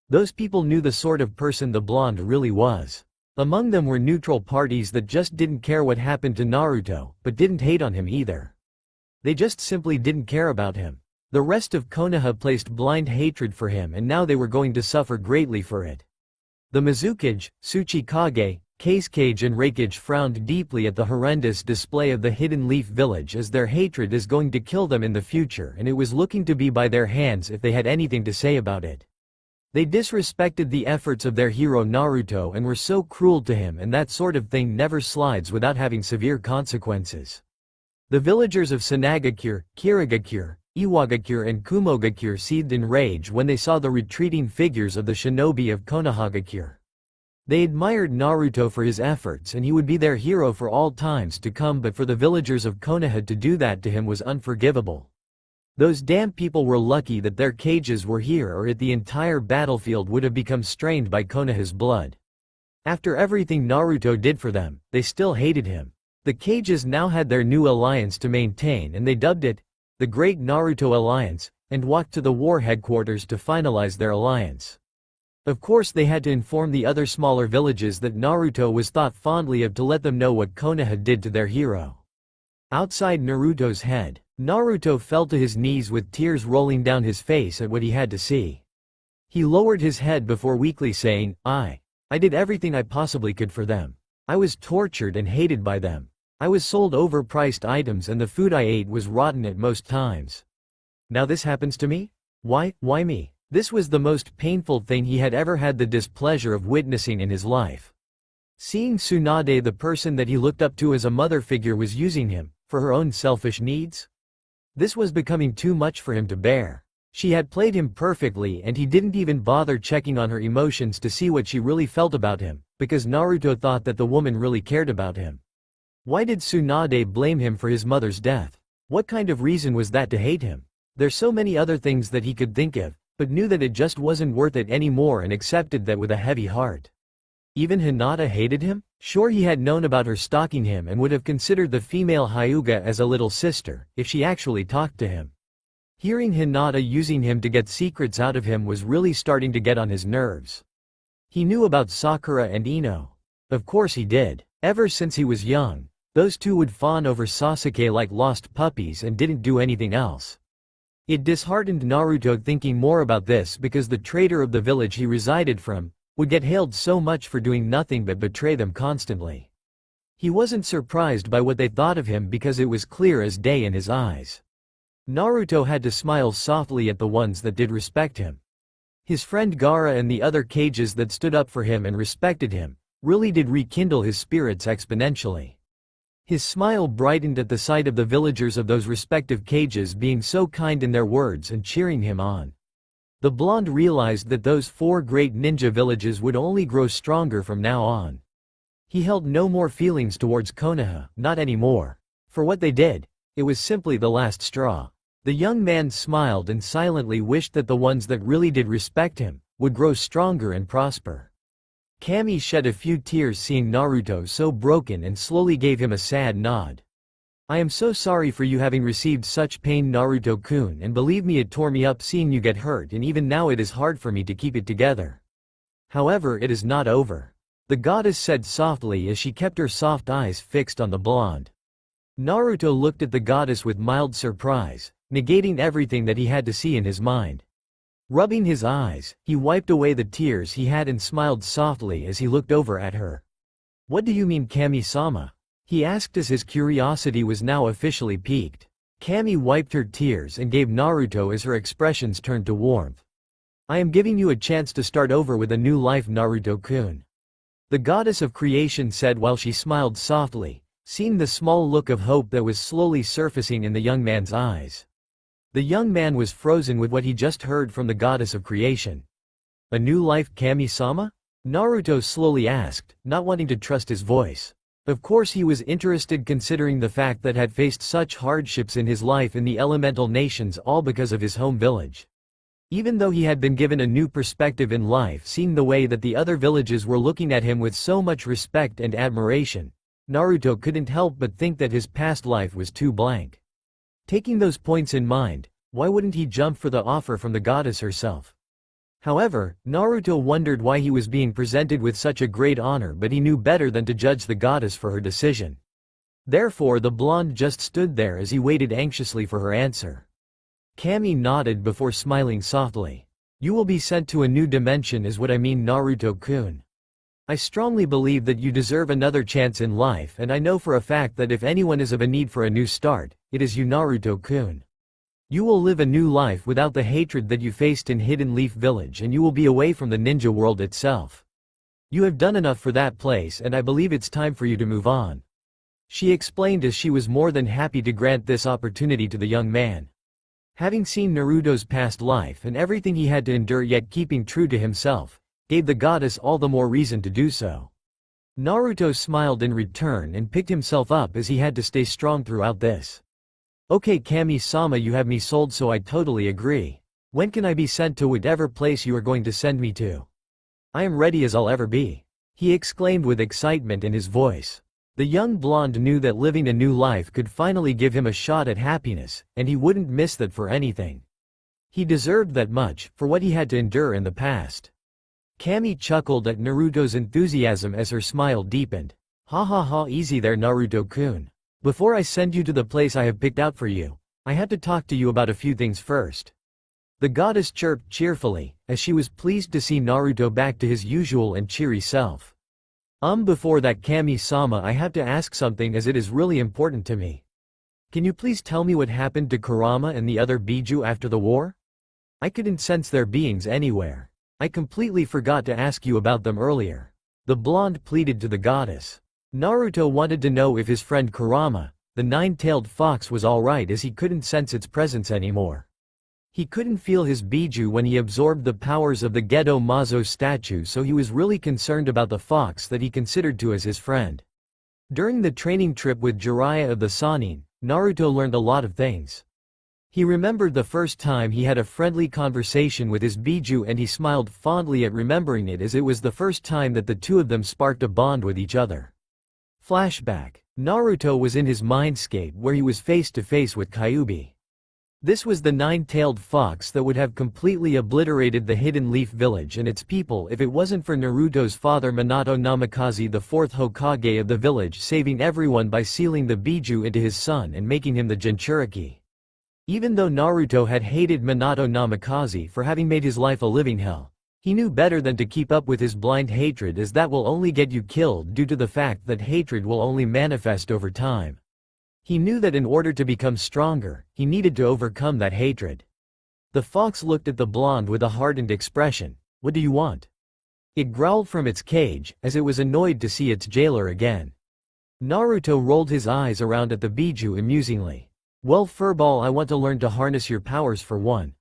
Those people knew the sort of person the blonde really was. Among them were neutral parties that just didn't care what happened to Naruto, but didn't hate on him either. They just simply didn't care about him. The rest of Konoha placed blind hatred for him, and now they were going to suffer greatly for it. The Mizukage, Tsuchikage, Kasukage and Raikage frowned deeply at the horrendous display of the Hidden Leaf Village, as their hatred is going to kill them in the future, and it was looking to be by their hands if they had anything to say about it. They disrespected the efforts of their hero Naruto and were so cruel to him, and that sort of thing never slides without having severe consequences. The villagers of Sanagakure, Kirigakure, Iwagakure and Kumogakure seethed in rage when they saw the retreating figures of the shinobi of Konohagakure. They admired Naruto for his efforts, and he would be their hero for all times to come, but for the villagers of Konoha to do that to him was unforgivable. Those damn people were lucky that their cages were here, or the entire battlefield would have become strained by Konoha's blood. After everything Naruto did for them, they still hated him. The cages now had their new alliance to maintain, and they dubbed it the Great Naruto Alliance, and walked to the war headquarters to finalize their alliance. Of course they had to inform the other smaller villages that Naruto was thought fondly of, to let them know what Konoha did to their hero. Outside Naruto's head, Naruto fell to his knees with tears rolling down his face at what he had to see. He lowered his head before weakly saying, I did everything I possibly could for them. I was tortured and hated by them. I was sold overpriced items, and the food I ate was rotten at most times. Now this happens to me? Why me? This was the most painful thing he had ever had the displeasure of witnessing in his life. Seeing Tsunade, the person that he looked up to as a mother figure, was using him for her own selfish needs? This was becoming too much for him to bear. She had played him perfectly, and he didn't even bother checking on her emotions to see what she really felt about him, because Naruto thought that the woman really cared about him. Why did Tsunade blame him for his mother's death? What kind of reason was that to hate him? There's so many other things that he could think of, but knew that it just wasn't worth it anymore and accepted that with a heavy heart. Even Hinata hated him? Sure, he had known about her stalking him and would have considered the female Hyuga as a little sister, if she actually talked to him. Hearing Hinata using him to get secrets out of him was really starting to get on his nerves. He knew about Sakura and Ino. Of course he did. Ever since he was young, those two would fawn over Sasuke like lost puppies and didn't do anything else. It disheartened Naruto thinking more about this, because the traitor of the village he resided from would get hailed so much for doing nothing but betray them constantly. He wasn't surprised by what they thought of him, because it was clear as day in his eyes. Naruto had to smile softly at the ones that did respect him. His friend Gaara and the other cages that stood up for him and respected him really did rekindle his spirits exponentially. His smile brightened at the sight of the villagers of those respective cages being so kind in their words and cheering him on. The blonde realized that those 4 great ninja villages would only grow stronger from now on. He held no more feelings towards Konoha, not anymore. For what they did, it was simply the last straw. The young man smiled and silently wished that the ones that really did respect him would grow stronger and prosper. Kami shed a few tears seeing Naruto so broken and slowly gave him a sad nod. I am so sorry for you having received such pain, Naruto-kun, and believe me, it tore me up seeing you get hurt, and even now it is hard for me to keep it together. However, it is not over. The goddess said softly as she kept her soft eyes fixed on the blonde. Naruto looked at the goddess with mild surprise, negating everything that he had to see in his mind. Rubbing his eyes, he wiped away the tears he had and smiled softly as he looked over at her. What do you mean, Kami-sama? He asked as his curiosity was now officially piqued. Kami wiped her tears and gave Naruto as her expressions turned to warmth. I am giving you a chance to start over with a new life, Naruto-kun. The goddess of creation said while she smiled softly, seeing the small look of hope that was slowly surfacing in the young man's eyes. The young man was frozen with what he just heard from the goddess of creation. A new life, Kami-sama? Naruto slowly asked, not wanting to trust his voice. Of course he was interested, considering the fact that had faced such hardships in his life in the elemental nations, all because of his home village. Even though he had been given a new perspective in life, seeing the way that the other villages were looking at him with so much respect and admiration, Naruto couldn't help but think that his past life was too blank. Taking those points in mind, why wouldn't he jump for the offer from the goddess herself? However, Naruto wondered why he was being presented with such a great honor, but he knew better than to judge the goddess for her decision. Therefore the blonde just stood there as he waited anxiously for her answer. Kami nodded before smiling softly. You will be sent to a new dimension is what I mean, Naruto-kun. I strongly believe that you deserve another chance in life, and I know for a fact that if anyone is of a need for a new start, it is you, Naruto-kun. You will live a new life without the hatred that you faced in Hidden Leaf Village, and you will be away from the ninja world itself. You have done enough for that place, and I believe it's time for you to move on. She explained as she was more than happy to grant this opportunity to the young man. Having seen Naruto's past life and everything he had to endure yet keeping true to himself, gave the goddess all the more reason to do so. Naruto smiled in return and picked himself up as he had to stay strong throughout this. Okay, Kami-sama, you have me sold, so I totally agree. When can I be sent to whatever place you are going to send me to? I am ready as I'll ever be, he exclaimed with excitement in his voice. The young blonde knew that living a new life could finally give him a shot at happiness, and he wouldn't miss that for anything. He deserved that much, for what he had to endure in the past. Kami chuckled at Naruto's enthusiasm as her smile deepened. Ha ha ha, easy there, Naruto-kun. Before I send you to the place I have picked out for you, I have to talk to you about a few things first. The goddess chirped cheerfully, as she was pleased to see Naruto back to his usual and cheery self. Before that, Kami-sama, I have to ask something as it is really important to me. Can you please tell me what happened to Kurama and the other Biju after the war? I couldn't sense their beings anywhere. I completely forgot to ask you about them earlier. The blonde pleaded to the goddess. Naruto wanted to know if his friend Kurama, the nine-tailed fox, was alright as he couldn't sense its presence anymore. He couldn't feel his Biju when he absorbed the powers of the Gedo Mazo statue, so he was really concerned about the fox that he considered to as his friend. During the training trip with Jiraiya of the Sannin, Naruto learned a lot of things. He remembered the first time he had a friendly conversation with his Biju, and he smiled fondly at remembering it as it was the first time that the two of them sparked a bond with each other. Flashback. Naruto was in his mindscape where he was face to face with Kyuubi. This was the nine-tailed fox that would have completely obliterated the Hidden Leaf Village and its people if it wasn't for Naruto's father Minato Namikaze, the fourth Hokage of the village, saving everyone by sealing the Biju into his son and making him the Jinchuriki. Even though Naruto had hated Minato Namikaze for having made his life a living hell, he knew better than to keep up with his blind hatred, as that will only get you killed due to the fact that hatred will only manifest over time. He knew that in order to become stronger, he needed to overcome that hatred. The fox looked at the blonde with a hardened expression. What do you want? It growled from its cage, as it was annoyed to see its jailer again. Naruto rolled his eyes around at the Biju amusingly. Well, Furball, I want to learn to harness your powers for one.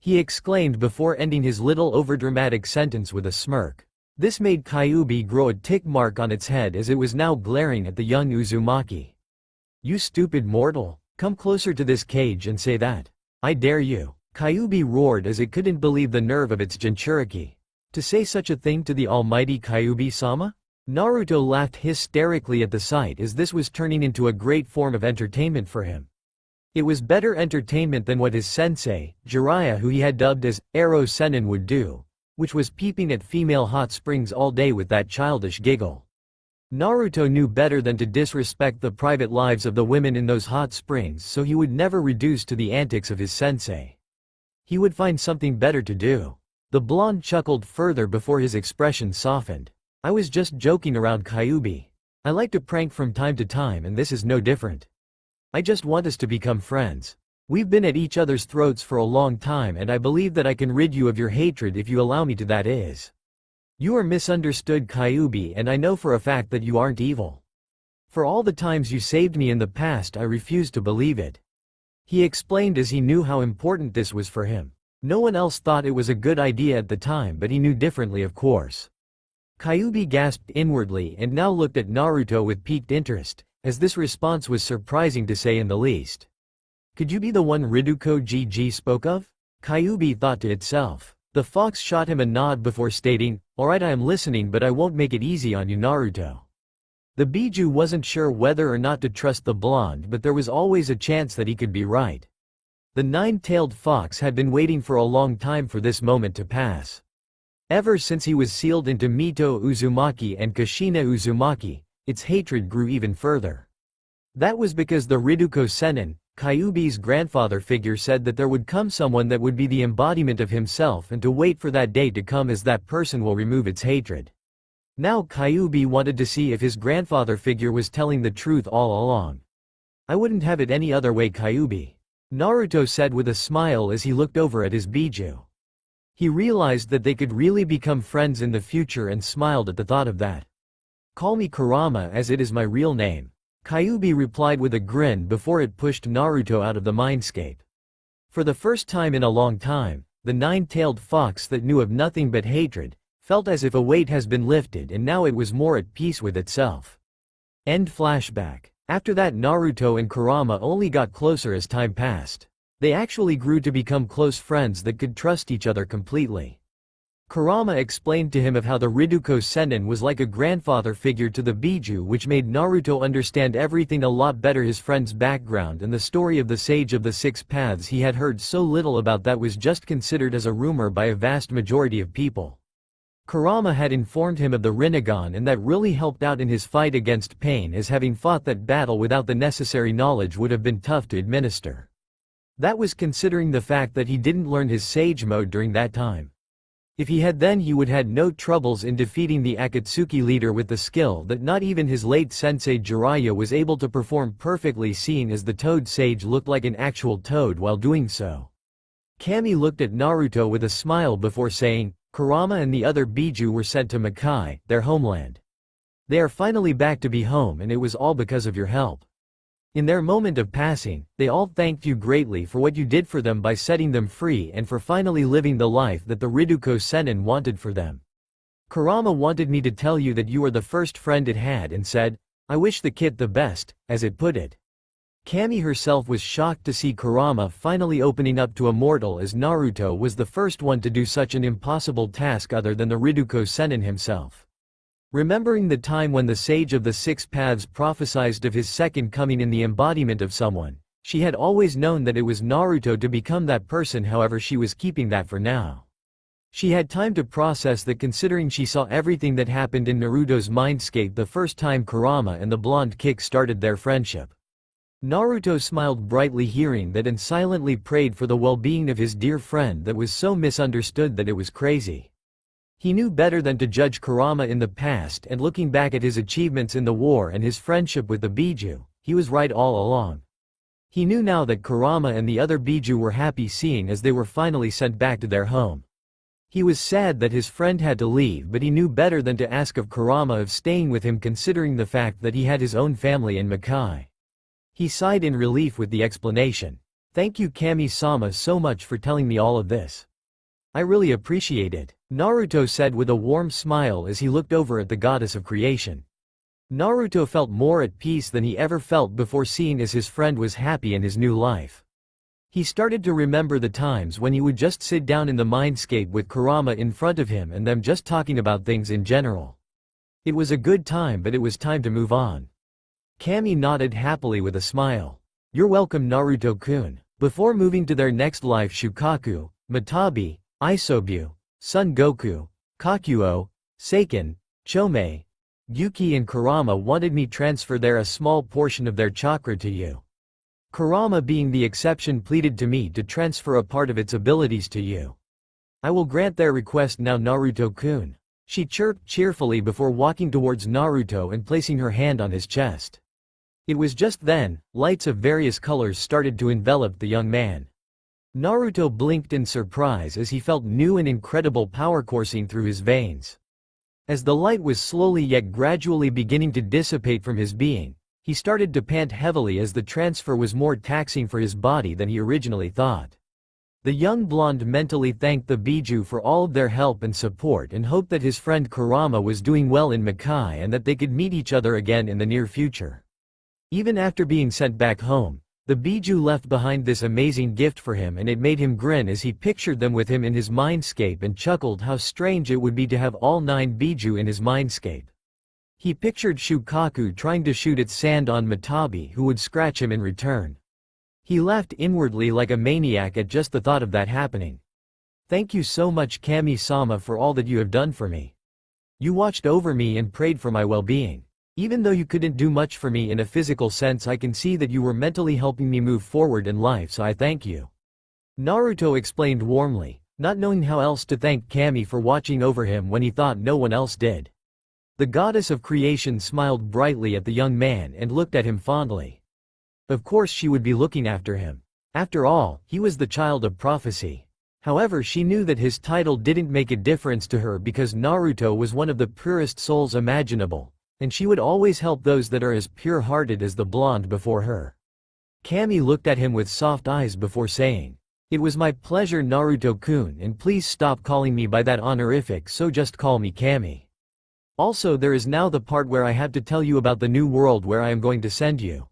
He exclaimed before ending his little overdramatic sentence with a smirk. This made Kyuubi grow a tick mark on its head as it was now glaring at the young Uzumaki. You stupid mortal, come closer to this cage and say that. I dare you. Kyuubi roared as it couldn't believe the nerve of its Jinchuriki. To say such a thing to the almighty Kyuubi-sama? Naruto laughed hysterically at the sight, as this was turning into a great form of entertainment for him. It was better entertainment than what his sensei, Jiraiya, who he had dubbed as Arrow Sennin, would do, which was peeping at female hot springs all day with that childish giggle. Naruto knew better than to disrespect the private lives of the women in those hot springs, so he would never reduce to the antics of his sensei. He would find something better to do. The blonde chuckled further before his expression softened. I was just joking around, Kyuubi. I like to prank from time to time, and this is no different. I just want us to become friends. We've been at each other's throats for a long time, and I believe that I can rid you of your hatred if you allow me to, that is. You are misunderstood, Kyuubi, and I know for a fact that you aren't evil. For all the times you saved me in the past, I refuse to believe it. He explained as he knew how important this was for him. No one else thought it was a good idea at the time, but he knew differently, of course. Kyuubi gasped inwardly and now looked at Naruto with piqued interest, as this response was surprising to say in the least. Could you be the one Riduko GG spoke of? Kyuubi thought to itself. The fox shot him a nod before stating, Alright, I am listening, but I won't make it easy on you, Naruto. The Biju wasn't sure whether or not to trust the blonde, but there was always a chance that he could be right. The nine-tailed fox had been waiting for a long time for this moment to pass. Ever since he was sealed into Mito Uzumaki and Kushina Uzumaki, its hatred grew even further. That was because the Riduko Sennin, Kyuubi's grandfather figure, said that there would come someone that would be the embodiment of himself and to wait for that day to come, as that person will remove its hatred. Now Kyuubi wanted to see if his grandfather figure was telling the truth all along. I wouldn't have it any other way, Kyuubi, Naruto said with a smile as he looked over at his Biju. He realized that they could really become friends in the future and smiled at the thought of that. Call me Kurama, as it is my real name, Kyuubi replied with a grin before it pushed Naruto out of the mindscape. For the first time in a long time, the nine-tailed fox that knew of nothing but hatred felt as if a weight has been lifted and now it was more at peace with itself. End flashback. After that, Naruto and Kurama only got closer as time passed. They actually grew to become close friends that could trust each other completely. Kurama explained to him of how the Riduko Sennin was like a grandfather figure to the Biju, which made Naruto understand everything a lot better. His friend's background and the story of the Sage of the Six Paths he had heard so little about that was just considered as a rumor by a vast majority of people. Kurama had informed him of the Rinnegan, and that really helped out in his fight against pain, as having fought that battle without the necessary knowledge would have been tough to administer. That was considering the fact that he didn't learn his Sage mode during that time. If he had, then he would had no troubles in defeating the Akatsuki leader with the skill that not even his late sensei Jiraiya was able to perform perfectly, seeing as the Toad Sage looked like an actual toad while doing so. Kami looked at Naruto with a smile before saying, Kurama and the other Biju were sent to Makai, their homeland. They are finally back to be home, and it was all because of your help. In their moment of passing, they all thanked you greatly for what you did for them by setting them free and for finally living the life that the Riduko Sennin wanted for them. Kurama wanted me to tell you that you are the first friend it had and said, I wish the kid the best, as it put it. Kami herself was shocked to see Kurama finally opening up to a mortal, as Naruto was the first one to do such an impossible task other than the Riduko Sennin himself. Remembering the time when the Sage of the Six Paths prophesied of his second coming in the embodiment of someone, she had always known that it was Naruto to become that person. However, she was keeping that for now. She had time to process that, considering she saw everything that happened in Naruto's mindscape the first time Kurama and the blonde kick started their friendship. Naruto smiled brightly hearing that and silently prayed for the well-being of his dear friend that was so misunderstood that it was crazy. He knew better than to judge Kurama in the past, and looking back at his achievements in the war and his friendship with the Biju, he was right all along. He knew now that Kurama and the other Biju were happy, seeing as they were finally sent back to their home. He was sad that his friend had to leave, but he knew better than to ask of Kurama of staying with him, considering the fact that he had his own family in Makai. He sighed in relief with the explanation. Thank you, Kami-sama, so much for telling me all of this. I really appreciate it, Naruto said with a warm smile as he looked over at the goddess of creation. Naruto felt more at peace than he ever felt before, seeing as his friend was happy in his new life. He started to remember the times when he would just sit down in the mindscape with Kurama in front of him and them just talking about things in general. It was a good time, but it was time to move on. Kami nodded happily with a smile. You're welcome, Naruto-kun. Before moving to their next life, Shukaku, Matabi, Isobu, Son Goku, Kakuo, Seiken, Chomei, Yuki and Kurama wanted me transfer a small portion of their chakra to you. Kurama, being the exception, pleaded to me to transfer a part of its abilities to you. I will grant their request now, Naruto-kun. She chirped cheerfully before walking towards Naruto and placing her hand on his chest. It was just then, lights of various colors started to envelop the young man. Naruto blinked in surprise as he felt new and incredible power coursing through his veins. As the light was slowly yet gradually beginning to dissipate from his being, he started to pant heavily as the transfer was more taxing for his body than he originally thought. The young blonde mentally thanked the Biju for all of their help and support and hoped that his friend Kurama was doing well in Makai and that they could meet each other again in the near future. Even after being sent back home, the Biju left behind this amazing gift for him, and it made him grin as he pictured them with him in his mindscape and chuckled how strange it would be to have all 9 Biju in his mindscape. He pictured Shukaku trying to shoot its sand on Matabi, who would scratch him in return. He laughed inwardly like a maniac at just the thought of that happening. Thank you so much, Kami-sama, for all that you have done for me. You watched over me and prayed for my well-being. Even though you couldn't do much for me in a physical sense, I can see that you were mentally helping me move forward in life, so I thank you." Naruto explained warmly, not knowing how else to thank Kami for watching over him when he thought no one else did. The goddess of creation smiled brightly at the young man and looked at him fondly. Of course she would be looking after him. After all, he was the child of prophecy. However, she knew that his title didn't make a difference to her because Naruto was one of the purest souls imaginable, and she would always help those that are as pure-hearted as the blonde before her. Kami looked at him with soft eyes before saying, "It was my pleasure, Naruto-kun, and please stop calling me by that honorific, so just call me Kami. Also, there is now the part where I have to tell you about the new world where I am going to send you."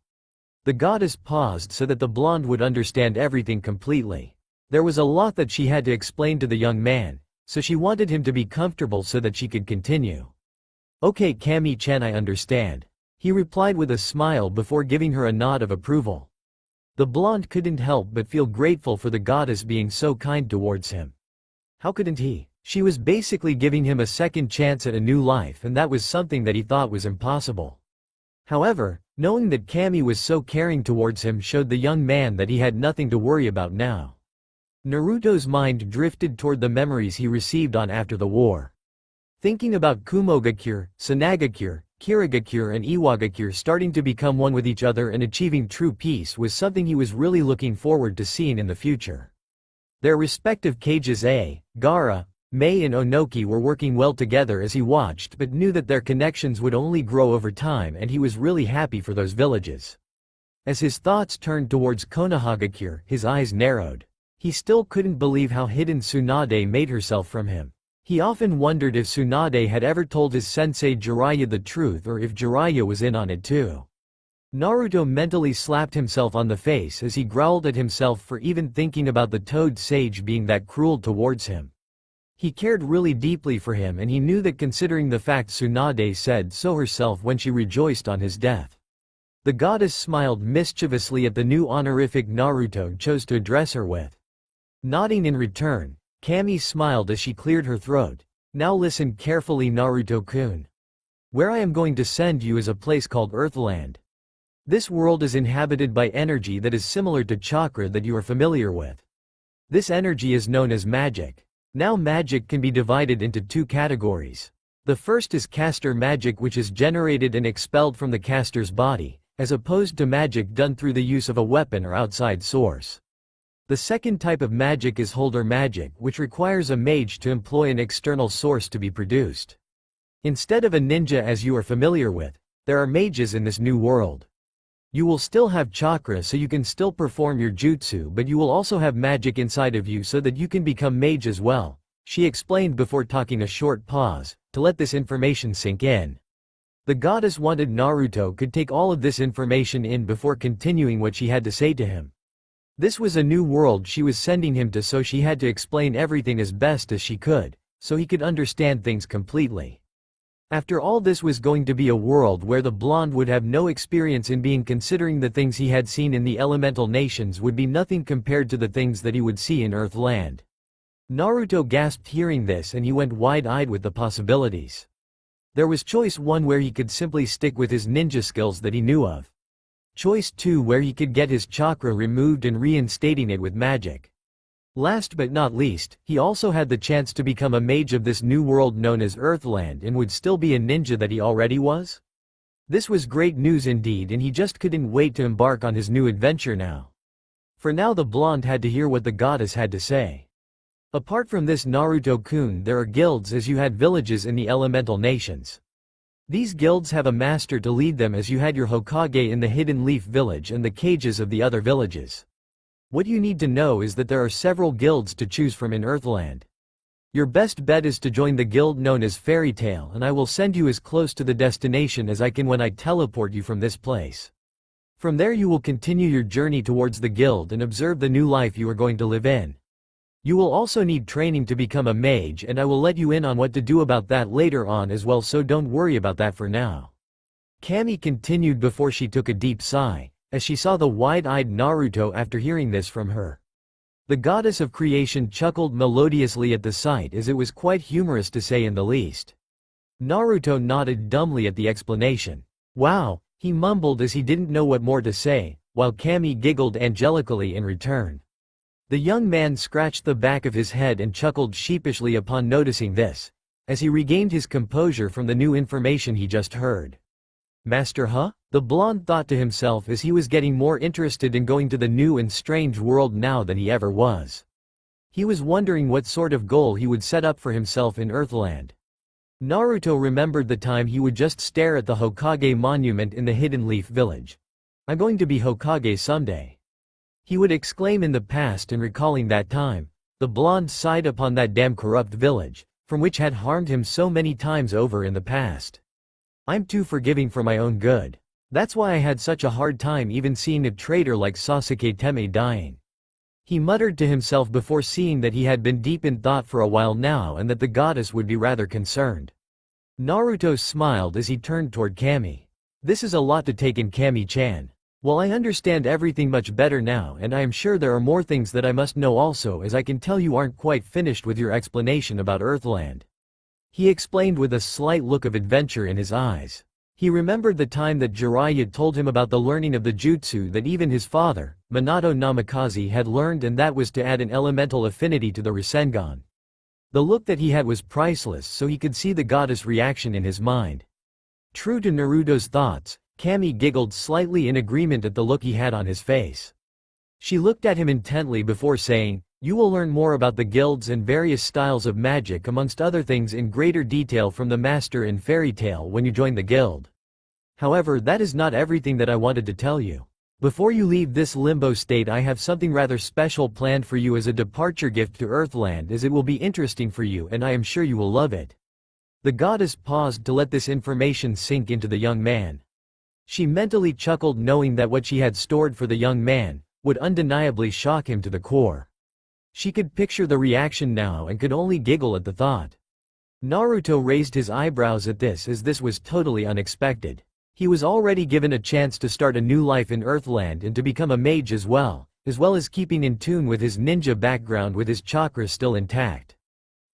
The goddess paused so that the blonde would understand everything completely. There was a lot that she had to explain to the young man, so she wanted him to be comfortable so that she could continue. "Okay, Kami-chan, I understand," he replied with a smile before giving her a nod of approval. The blonde couldn't help but feel grateful for the goddess being so kind towards him. How couldn't he? She was basically giving him a second chance at a new life, and that was something that he thought was impossible. However, knowing that Kami was so caring towards him showed the young man that he had nothing to worry about now. Naruto's mind drifted toward the memories he received on after the war. Thinking about Kumogakure, Sanagakure, Kirigakure and Iwagakure starting to become one with each other and achieving true peace was something he was really looking forward to seeing in the future. Their respective cages Gaara, Mei and Onoki were working well together as he watched, but knew that their connections would only grow over time, and he was really happy for those villages. As his thoughts turned towards Konohagakure, his eyes narrowed. He still couldn't believe how hidden Tsunade made herself from him. He often wondered if Tsunade had ever told his sensei Jiraiya the truth, or if Jiraiya was in on it too. Naruto mentally slapped himself on the face as he growled at himself for even thinking about the Toad Sage being that cruel towards him. He cared really deeply for him, and he knew that considering the fact Tsunade said so herself when she rejoiced on his death. The goddess smiled mischievously at the new honorific Naruto chose to address her with. Nodding in return, Kami smiled as she cleared her throat. "Now listen carefully, Naruto-kun. Where I am going to send you is a place called Earthland. This world is inhabited by energy that is similar to chakra that you are familiar with. This energy is known as magic. Now magic can be divided into two categories. The first is caster magic, which is generated and expelled from the caster's body, as opposed to magic done through the use of a weapon or outside source. The second type of magic is holder magic, which requires a mage to employ an external source to be produced. Instead of a ninja as you are familiar with, there are mages in this new world. You will still have chakra, so you can still perform your jutsu, but you will also have magic inside of you so that you can become mage as well," she explained before taking a short pause, to let this information sink in. The goddess wanted Naruto could take all of this information in before continuing what she had to say to him. This was a new world she was sending him to, so she had to explain everything as best as she could, so he could understand things completely. After all, this was going to be a world where the blonde would have no experience in being, considering the things he had seen in the elemental nations would be nothing compared to the things that he would see in Earthland. Naruto gasped hearing this, and he went wide-eyed with the possibilities. There was choice 1 where he could simply stick with his ninja skills that he knew of. Choice 2 where he could get his chakra removed and reinstating it with magic. Last but not least, he also had the chance to become a mage of this new world known as Earthland and would still be a ninja that he already was. This was great news indeed, and he just couldn't wait to embark on his new adventure now. For now the blonde had to hear what the goddess had to say. Apart from this, Naruto-kun, there are guilds as you had villages in the elemental nations. These guilds have a master to lead them as you had your Hokage in the Hidden Leaf Village and the cages of the other villages. What you need to know is that there are several guilds to choose from in Earthland. Your best bet is to join the guild known as Fairy Tail, and I will send you as close to the destination as I can when I teleport you from this place. From there you will continue your journey towards the guild and observe the new life you are going to live in. You will also need training to become a mage, and I will let you in on what to do about that later on as well, so don't worry about that for now." Kami continued before she took a deep sigh, as she saw the wide-eyed Naruto after hearing this from her. The goddess of creation chuckled melodiously at the sight, as it was quite humorous to say in the least. Naruto nodded dumbly at the explanation. Wow, he mumbled as he didn't know what more to say, while Cammy giggled angelically in return. The young man scratched the back of his head and chuckled sheepishly upon noticing this, as he regained his composure from the new information he just heard. Master huh? The blonde thought to himself as he was getting more interested in going to the new and strange world now than he ever was. He was wondering what sort of goal he would set up for himself in Earthland. Naruto remembered the time he would just stare at the Hokage monument in the Hidden Leaf Village. I'm going to be Hokage someday, he would exclaim in the past, and recalling that time, the blonde sighed upon that damn corrupt village, from which had harmed him so many times over in the past. I'm too forgiving for my own good. That's why I had such a hard time even seeing a traitor like Sasuke Teme dying. He muttered to himself before seeing that he had been deep in thought for a while now and that the goddess would be rather concerned. Naruto smiled as he turned toward Cammy. This is a lot to take in, Cammy-chan. Well, I understand everything much better now, and I am sure there are more things that I must know also, as I can tell you aren't quite finished with your explanation about Earthland. He explained with a slight look of adventure in his eyes. He remembered the time that Jiraiya told him about the learning of the jutsu that even his father, Minato Namikaze, had learned, and that was to add an elemental affinity to the Rasengan. The look that he had was priceless, so he could see the goddess' reaction in his mind. True to Naruto's thoughts, Cammy giggled slightly in agreement at the look he had on his face. She looked at him intently before saying, "You will learn more about the guilds and various styles of magic amongst other things in greater detail from the master in Fairy Tail when you join the guild. However, that is not everything that I wanted to tell you. Before you leave this limbo state, I have something rather special planned for you as a departure gift to Earthland, as it will be interesting for you and I am sure you will love it." The goddess paused to let this information sink into the young man. She mentally chuckled, knowing that what she had stored for the young man would undeniably shock him to the core. She could picture the reaction now and could only giggle at the thought. Naruto raised his eyebrows at this, as this was totally unexpected. He was already given a chance to start a new life in Earthland and to become a mage as well as keeping in tune with his ninja background with his chakra still intact.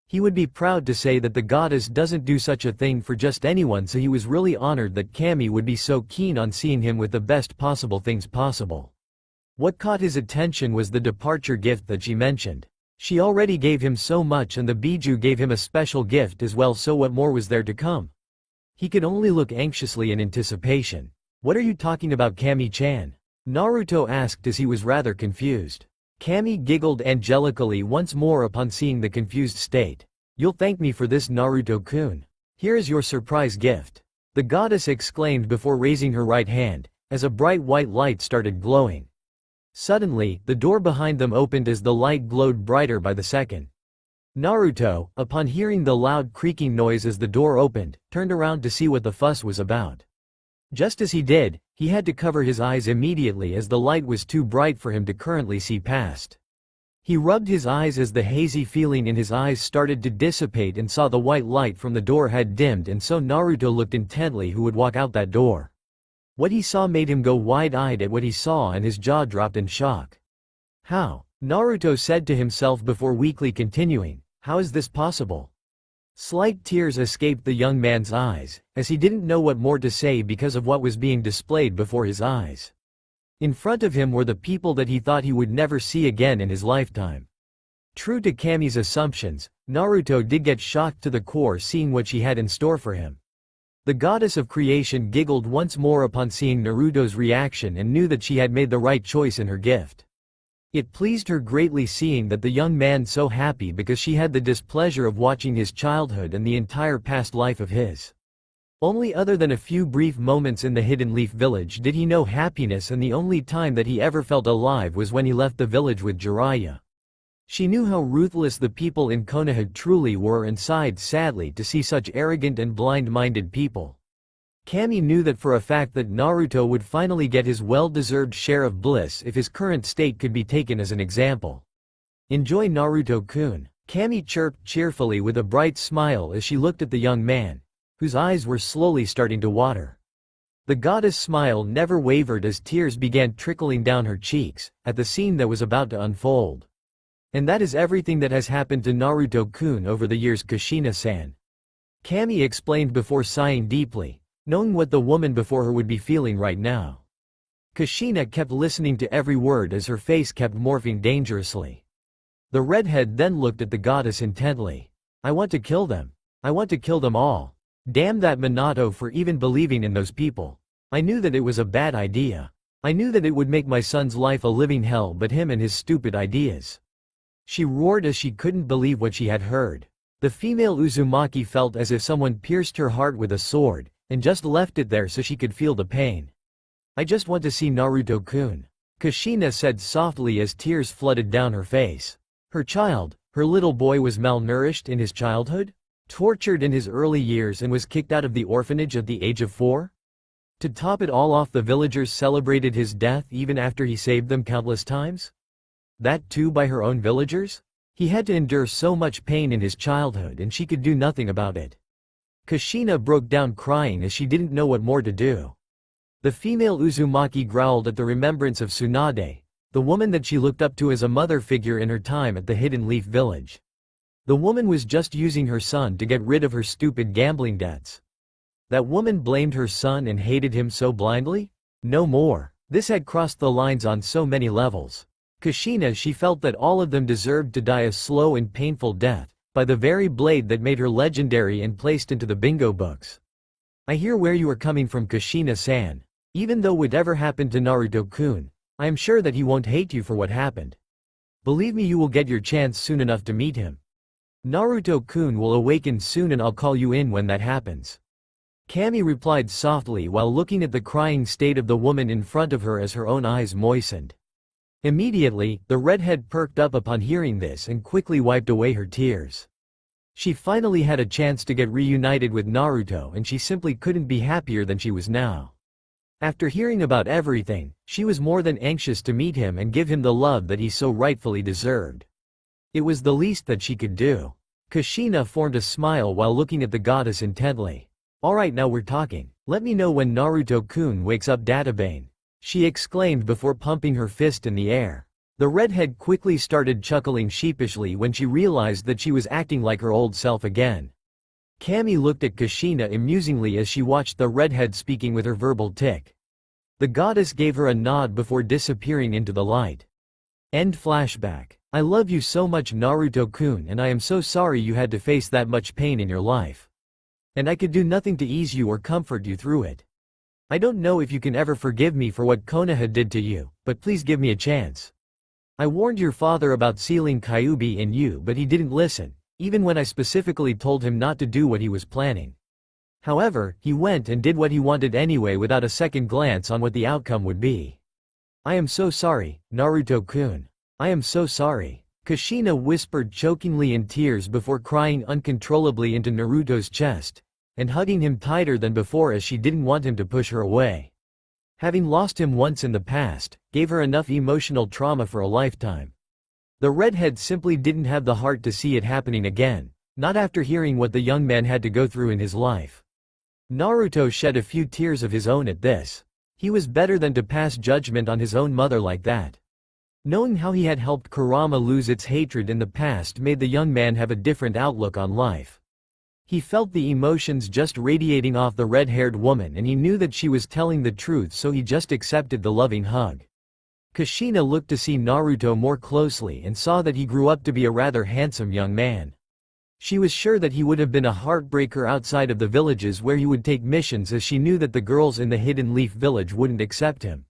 He would be proud to say that the goddess doesn't do such a thing for just anyone, so he was really honored that Cammy would be so keen on seeing him with the best possible things possible. What caught his attention was the departure gift that she mentioned. She already gave him so much, and the Biju gave him a special gift as well, so what more was there to come? He could only look anxiously in anticipation. "What are you talking about, Cammy-chan?" Naruto asked as he was rather confused. Cammy giggled angelically once more upon seeing the confused state. "You'll thank me for this, Naruto-kun. Here is your surprise gift," the goddess exclaimed before raising her right hand, as a bright white light started glowing. Suddenly, the door behind them opened as the light glowed brighter by the second. Naruto, upon hearing the loud creaking noise as the door opened, turned around to see what the fuss was about. Just as he did, he had to cover his eyes immediately as the light was too bright for him to currently see past. He rubbed his eyes as the hazy feeling in his eyes started to dissipate and saw the white light from the door had dimmed, and so Naruto looked intently who would walk out that door. What he saw made him go wide-eyed at what he saw, and his jaw dropped in shock. "How?" Naruto said to himself before weakly continuing, "How is this possible?" Slight tears escaped the young man's eyes, as he didn't know what more to say because of what was being displayed before his eyes. In front of him were the people that he thought he would never see again in his lifetime. True to Cammy's assumptions, Naruto did get shocked to the core seeing what she had in store for him. The goddess of creation giggled once more upon seeing Naruto's reaction and knew that she had made the right choice in her gift. It pleased her greatly seeing that the young man so happy, because she had the displeasure of watching his childhood and the entire past life of his. Only other than a few brief moments in the Hidden Leaf Village did he know happiness, and the only time that he ever felt alive was when he left the village with Jiraiya. She knew how ruthless the people in Konoha truly were and sighed sadly to see such arrogant and blind-minded people. Cammy knew that for a fact that Naruto would finally get his well-deserved share of bliss if his current state could be taken as an example. "Enjoy, Naruto-kun," Cammy chirped cheerfully with a bright smile as she looked at the young man, whose eyes were slowly starting to water. The goddess' smile never wavered as tears began trickling down her cheeks at the scene that was about to unfold. "And that is everything that has happened to Naruto-kun over the years, Kushina-san," Cammy explained before sighing deeply, knowing what the woman before her would be feeling right now. Kushina kept listening to every word as her face kept morphing dangerously. The redhead then looked at the goddess intently. I want to kill them. I want to kill them all. Damn that Minato for even believing in those people. I knew that it was a bad idea. I knew that it would make my son's life a living hell, but him and his stupid ideas. She roared as she couldn't believe what she had heard. The female Uzumaki felt as if someone pierced her heart with a sword, and just left it there so she could feel the pain. I just want to see Naruto-kun, Kushina said softly as tears flooded down her face. Her child, her little boy, was malnourished in his childhood? Tortured in his early years and was kicked out of the orphanage at the age of 4? To top it all off, the villagers celebrated his death even after he saved them countless times? That too by her own villagers? He had to endure so much pain in his childhood and she could do nothing about it. Kushina broke down crying as she didn't know what more to do. The female Uzumaki growled at the remembrance of Tsunade, the woman that she looked up to as a mother figure in her time at the Hidden Leaf Village. The woman was just using her son to get rid of her stupid gambling debts. That woman blamed her son and hated him so blindly? No more. This had crossed the lines on so many levels. Kushina, she felt that all of them deserved to die a slow and painful death, by the very blade that made her legendary and placed into the bingo books. I hear where you are coming from, Kushina-san. Even though whatever happened to Naruto-kun, I am sure that he won't hate you for what happened. Believe me, you will get your chance soon enough to meet him. Naruto-kun will awaken soon and I'll call you in when that happens. Kami replied softly while looking at the crying state of the woman in front of her as her own eyes moistened. Immediately, the redhead perked up upon hearing this and quickly wiped away her tears. She finally had a chance to get reunited with Naruto and she simply couldn't be happier than she was now. After hearing about everything, she was more than anxious to meet him and give him the love that he so rightfully deserved. It was the least that she could do. Kushina formed a smile while looking at the goddess intently. Alright, now we're talking. Let me know when Naruto-kun wakes up, Databane, she exclaimed before pumping her fist in the air. The redhead quickly started chuckling sheepishly when she realized that she was acting like her old self again. Kami looked at Kushina amusingly as she watched the redhead speaking with her verbal tick. The goddess gave her a nod before disappearing into the light. End flashback. I love you so much, Naruto-kun, and I am so sorry you had to face that much pain in your life. And I could do nothing to ease you or comfort you through it. I don't know if you can ever forgive me for what Konoha did to you, but please give me a chance. I warned your father about sealing Kyuubi in you, but he didn't listen, even when I specifically told him not to do what he was planning. However, he went and did what he wanted anyway without a second glance on what the outcome would be. I am so sorry, Naruto-kun. I am so sorry, Kushina whispered chokingly in tears before crying uncontrollably into Naruto's chest, and hugging him tighter than before as she didn't want him to push her away. Having lost him once in the past, gave her enough emotional trauma for a lifetime. The redhead simply didn't have the heart to see it happening again, not after hearing what the young man had to go through in his life. Naruto shed a few tears of his own at this. He was better than to pass judgment on his own mother like that. Knowing how he had helped Kurama lose its hatred in the past made the young man have a different outlook on life. He felt the emotions just radiating off the red-haired woman and he knew that she was telling the truth, so he just accepted the loving hug. Kushina looked to see Naruto more closely and saw that he grew up to be a rather handsome young man. She was sure that he would have been a heartbreaker outside of the villages where he would take missions, as she knew that the girls in the Hidden Leaf Village wouldn't accept him.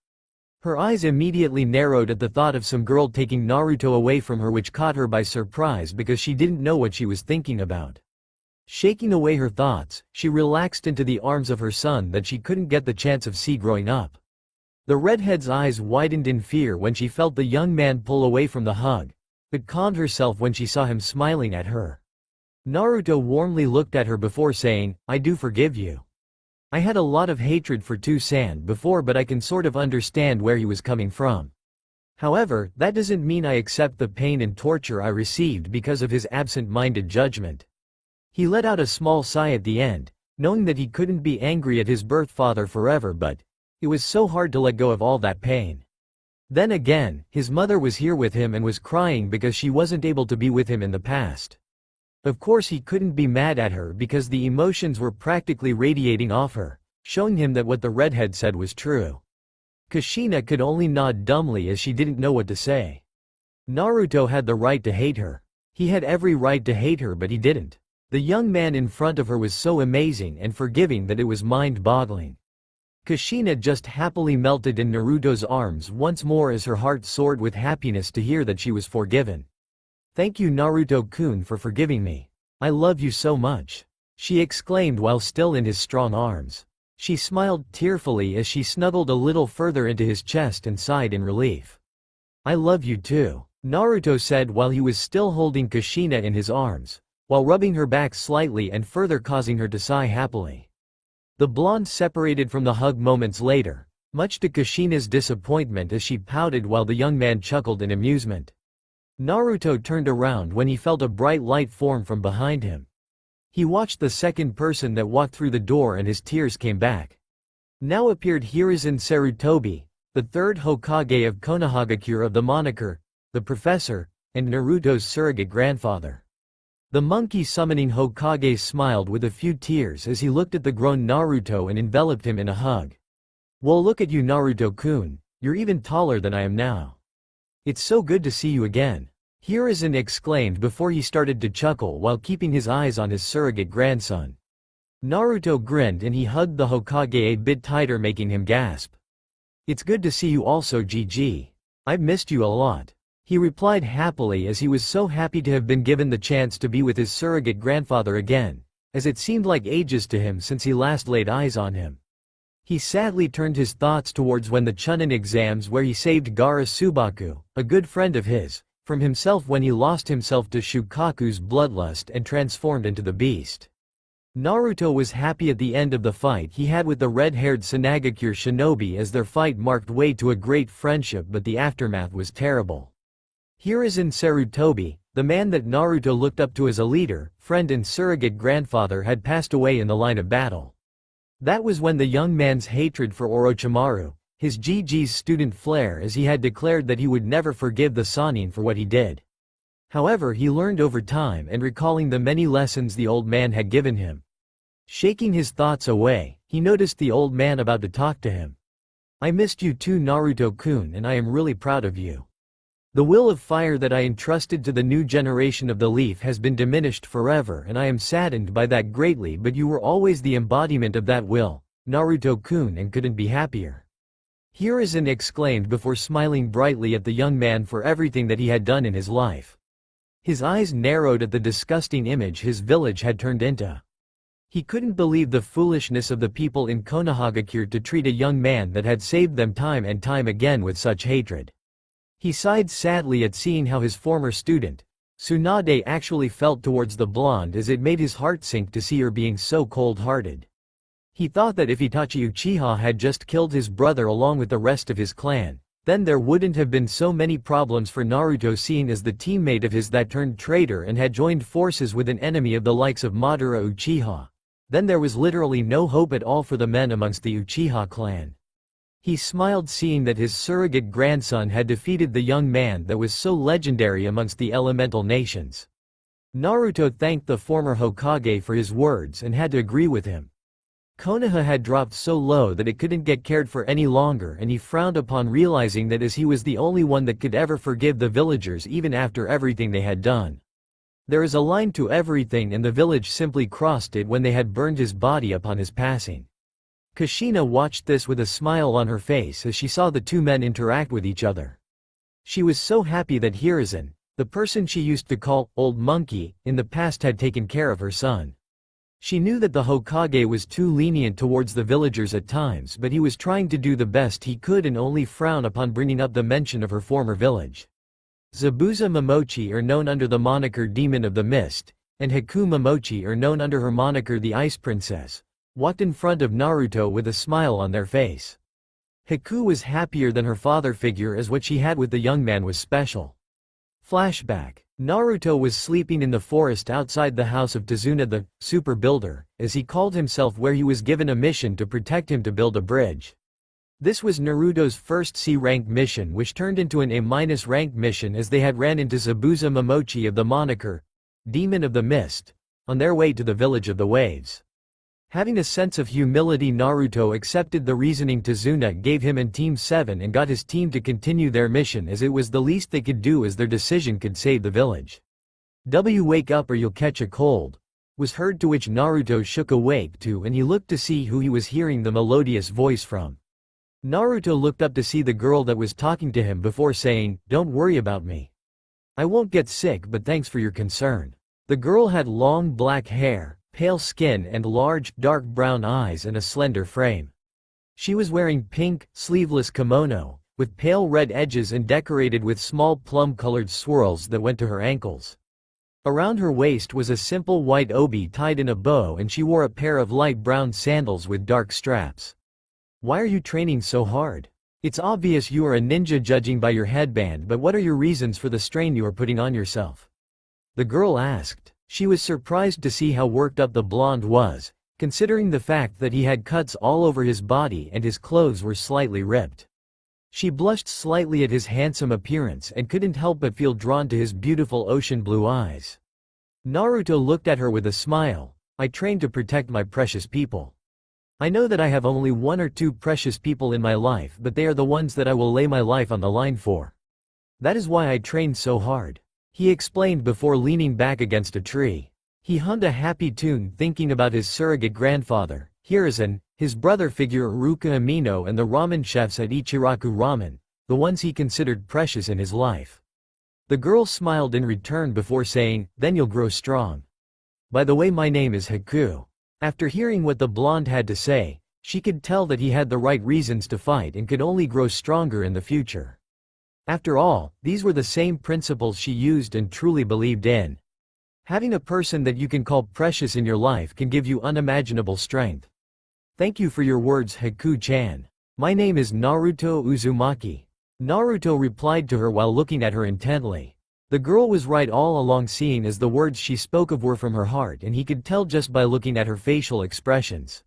Her eyes immediately narrowed at the thought of some girl taking Naruto away from her, which caught her by surprise because she didn't know what she was thinking about. Shaking away her thoughts, she relaxed into the arms of her son that she couldn't get the chance of see growing up. The redhead's eyes widened in fear when she felt the young man pull away from the hug, but calmed herself when she saw him smiling at her. Naruto warmly looked at her before saying, I do forgive you. I had a lot of hatred for Two-san before, but I can sort of understand where he was coming from. However, that doesn't mean I accept the pain and torture I received because of his absent-minded judgment. He let out a small sigh at the end, knowing that he couldn't be angry at his birth father forever, but it was so hard to let go of all that pain. Then again, his mother was here with him and was crying because she wasn't able to be with him in the past. Of course he couldn't be mad at her because the emotions were practically radiating off her. showing him that what the redhead said was true. Kushina could only nod dumbly as she didn't know what to say. Naruto had the right to hate her. He had every right to hate her, but he didn't. The young man in front of her was so amazing and forgiving that it was mind-boggling. Kushina just happily melted in Naruto's arms once more as her heart soared with happiness to hear that she was forgiven. "Thank you, Naruto-kun, for forgiving me. I love you so much," she exclaimed while still in his strong arms. She smiled tearfully as she snuggled a little further into his chest and sighed in relief. "I love you too," Naruto said while he was still holding Kushina in his arms, while rubbing her back slightly and further causing her to sigh happily. The blonde separated from the hug moments later, much to Kushina's disappointment as she pouted while the young man chuckled in amusement. Naruto turned around when he felt a bright light form from behind him. He watched the second person that walked through the door and his tears came back. Now appeared Hiruzen Sarutobi, the third Hokage of Konohagakure of the moniker, the Professor, and Naruto's surrogate grandfather. The monkey summoning Hokage smiled with a few tears as he looked at the grown Naruto and enveloped him in a hug. "Well, look at you, Naruto-kun, you're even taller than I am now. It's so good to see you again," Hiruzen exclaimed before he started to chuckle while keeping his eyes on his surrogate grandson. Naruto grinned and he hugged the Hokage a bit tighter, making him gasp. "It's good to see you also, GG. I've missed you a lot," he replied happily as he was so happy to have been given the chance to be with his surrogate grandfather again, as it seemed like ages to him since he last laid eyes on him. He sadly turned his thoughts towards when the Chunin exams where he saved Gaara Tsubaku, a good friend of his, from himself when he lost himself to Shukaku's bloodlust and transformed into the beast. Naruto was happy at the end of the fight he had with the red-haired Sanagakure shinobi as their fight marked way to a great friendship, but the aftermath was terrible. Hiruzen Sarutobi, the man that Naruto looked up to as a leader, friend and surrogate grandfather, had passed away in the line of battle. That was when the young man's hatred for Orochimaru, his GG's student flair, as he had declared that he would never forgive the Sannin for what he did. However, he learned over time and recalling the many lessons the old man had given him. Shaking his thoughts away, he noticed the old man about to talk to him. "I missed you too, Naruto-kun, and I am really proud of you. The will of fire that I entrusted to the new generation of the Leaf has been diminished forever, and I am saddened by that greatly, but you were always the embodiment of that will, Naruto-kun, and couldn't be happier," Hiruzen exclaimed before smiling brightly at the young man for everything that he had done in his life. His eyes narrowed at the disgusting image his village had turned into. He couldn't believe the foolishness of the people in Konohagakure to treat a young man that had saved them time and time again with such hatred. He sighed sadly at seeing how his former student, Tsunade, actually felt towards the blonde, as it made his heart sink to see her being so cold-hearted. He thought that if Itachi Uchiha had just killed his brother along with the rest of his clan, then there wouldn't have been so many problems for Naruto, seeing as the teammate of his that turned traitor and had joined forces with an enemy of the likes of Madara Uchiha. Then there was literally no hope at all for the men amongst the Uchiha clan. He smiled seeing that his surrogate grandson had defeated the young man that was so legendary amongst the elemental nations. Naruto thanked the former Hokage for his words and had to agree with him. Konoha had dropped so low that it couldn't get cared for any longer, and he frowned upon realizing that as he was the only one that could ever forgive the villagers even after everything they had done. There is a line to everything, and the village simply crossed it when they had burned his body upon his passing. Kushina watched this with a smile on her face as she saw the two men interact with each other. She was so happy that Hiruzen, the person she used to call Old Monkey, in the past had taken care of her son. She knew that the Hokage was too lenient towards the villagers at times, but he was trying to do the best he could and only frown upon bringing up the mention of her former village. Zabuza Momochi, or known under the moniker Demon of the Mist, and Haku Momochi, or known under her moniker the Ice Princess, walked in front of Naruto with a smile on their face. Haku was happier than her father figure, as what she had with the young man was special. Flashback. Naruto was sleeping in the forest outside the house of Tazuna the Super Builder, as he called himself, where he was given a mission to protect him to build a bridge. This was Naruto's first C-rank mission, which turned into an A-rank mission as they had ran into Zabuza Momochi of the moniker Demon of the Mist on their way to the village of the Waves. Having a sense of humility, Naruto accepted the reasoning Tazuna gave him and Team 7 and got his team to continue their mission, as it was the least they could do, as their decision could save the village. Wake up or you'll catch a cold," was heard, to which Naruto shook awake too, and he looked to see who he was hearing the melodious voice from. Naruto looked up to see the girl that was talking to him before saying, "Don't worry about me. I won't get sick, but thanks for your concern." The girl had long black hair, pale skin and large, dark brown eyes and a slender frame. She was wearing pink, sleeveless kimono, with pale red edges and decorated with small plum-colored swirls that went to her ankles. Around her waist was a simple white obi tied in a bow, and she wore a pair of light brown sandals with dark straps. "Why are you training so hard? It's obvious you are a ninja judging by your headband, but what are your reasons for the strain you are putting on yourself?" the girl asked. She was surprised to see how worked up the blonde was, considering the fact that he had cuts all over his body and his clothes were slightly ripped. She blushed slightly at his handsome appearance and couldn't help but feel drawn to his beautiful ocean blue eyes. Naruto looked at her with a smile. "I train to protect my precious people. I know that I have only 1 or 2 precious people in my life, but they are the ones that I will lay my life on the line for. That is why I trained so hard," he explained before leaning back against a tree. He hummed a happy tune, thinking about his surrogate grandfather, Hiruzen, his brother figure Iruka Amino, and the ramen chefs at Ichiraku Ramen, the ones he considered precious in his life. The girl smiled in return before saying, "Then you'll grow strong. By the way, my name is Haku." After hearing what the blonde had to say, she could tell that he had the right reasons to fight and could only grow stronger in the future. After all, these were the same principles she used and truly believed in. Having a person that you can call precious in your life can give you unimaginable strength. "Thank you for your words, Haku-chan. My name is Naruto Uzumaki," Naruto replied to her while looking at her intently. The girl was right all along, seeing as the words she spoke of were from her heart, and he could tell just by looking at her facial expressions.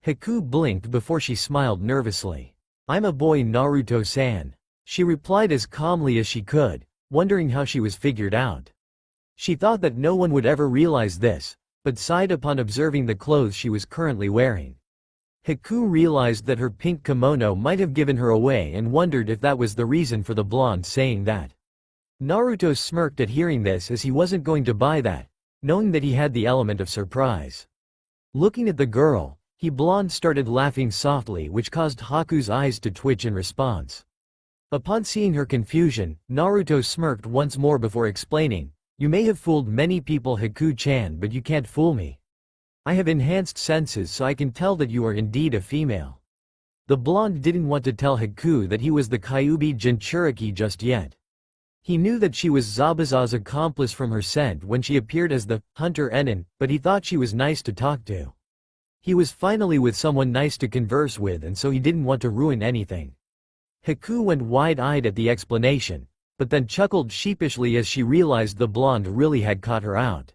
Haku blinked before she smiled nervously. "I'm a boy, Naruto-san," she replied as calmly as she could, wondering how she was figured out. She thought that no one would ever realize this, but sighed upon observing the clothes she was currently wearing. Haku realized that her pink kimono might have given her away and wondered if that was the reason for the blonde saying that. Naruto smirked at hearing this, as he wasn't going to buy that, knowing that he had the element of surprise. Looking at the girl, the blonde started laughing softly, which caused Haku's eyes to twitch in response. Upon seeing her confusion, Naruto smirked once more before explaining, "You may have fooled many people, Haku-chan, but you can't fool me. I have enhanced senses, so I can tell that you are indeed a female." The blonde didn't want to tell Haku that he was the Kyuubi Jinchuriki just yet. He knew that she was Zabuza's accomplice from her scent when she appeared as the Hunter Enin, but he thought she was nice to talk to. He was finally with someone nice to converse with, and so he didn't want to ruin anything. Haku went wide-eyed at the explanation, but then chuckled sheepishly as she realized the blonde really had caught her out.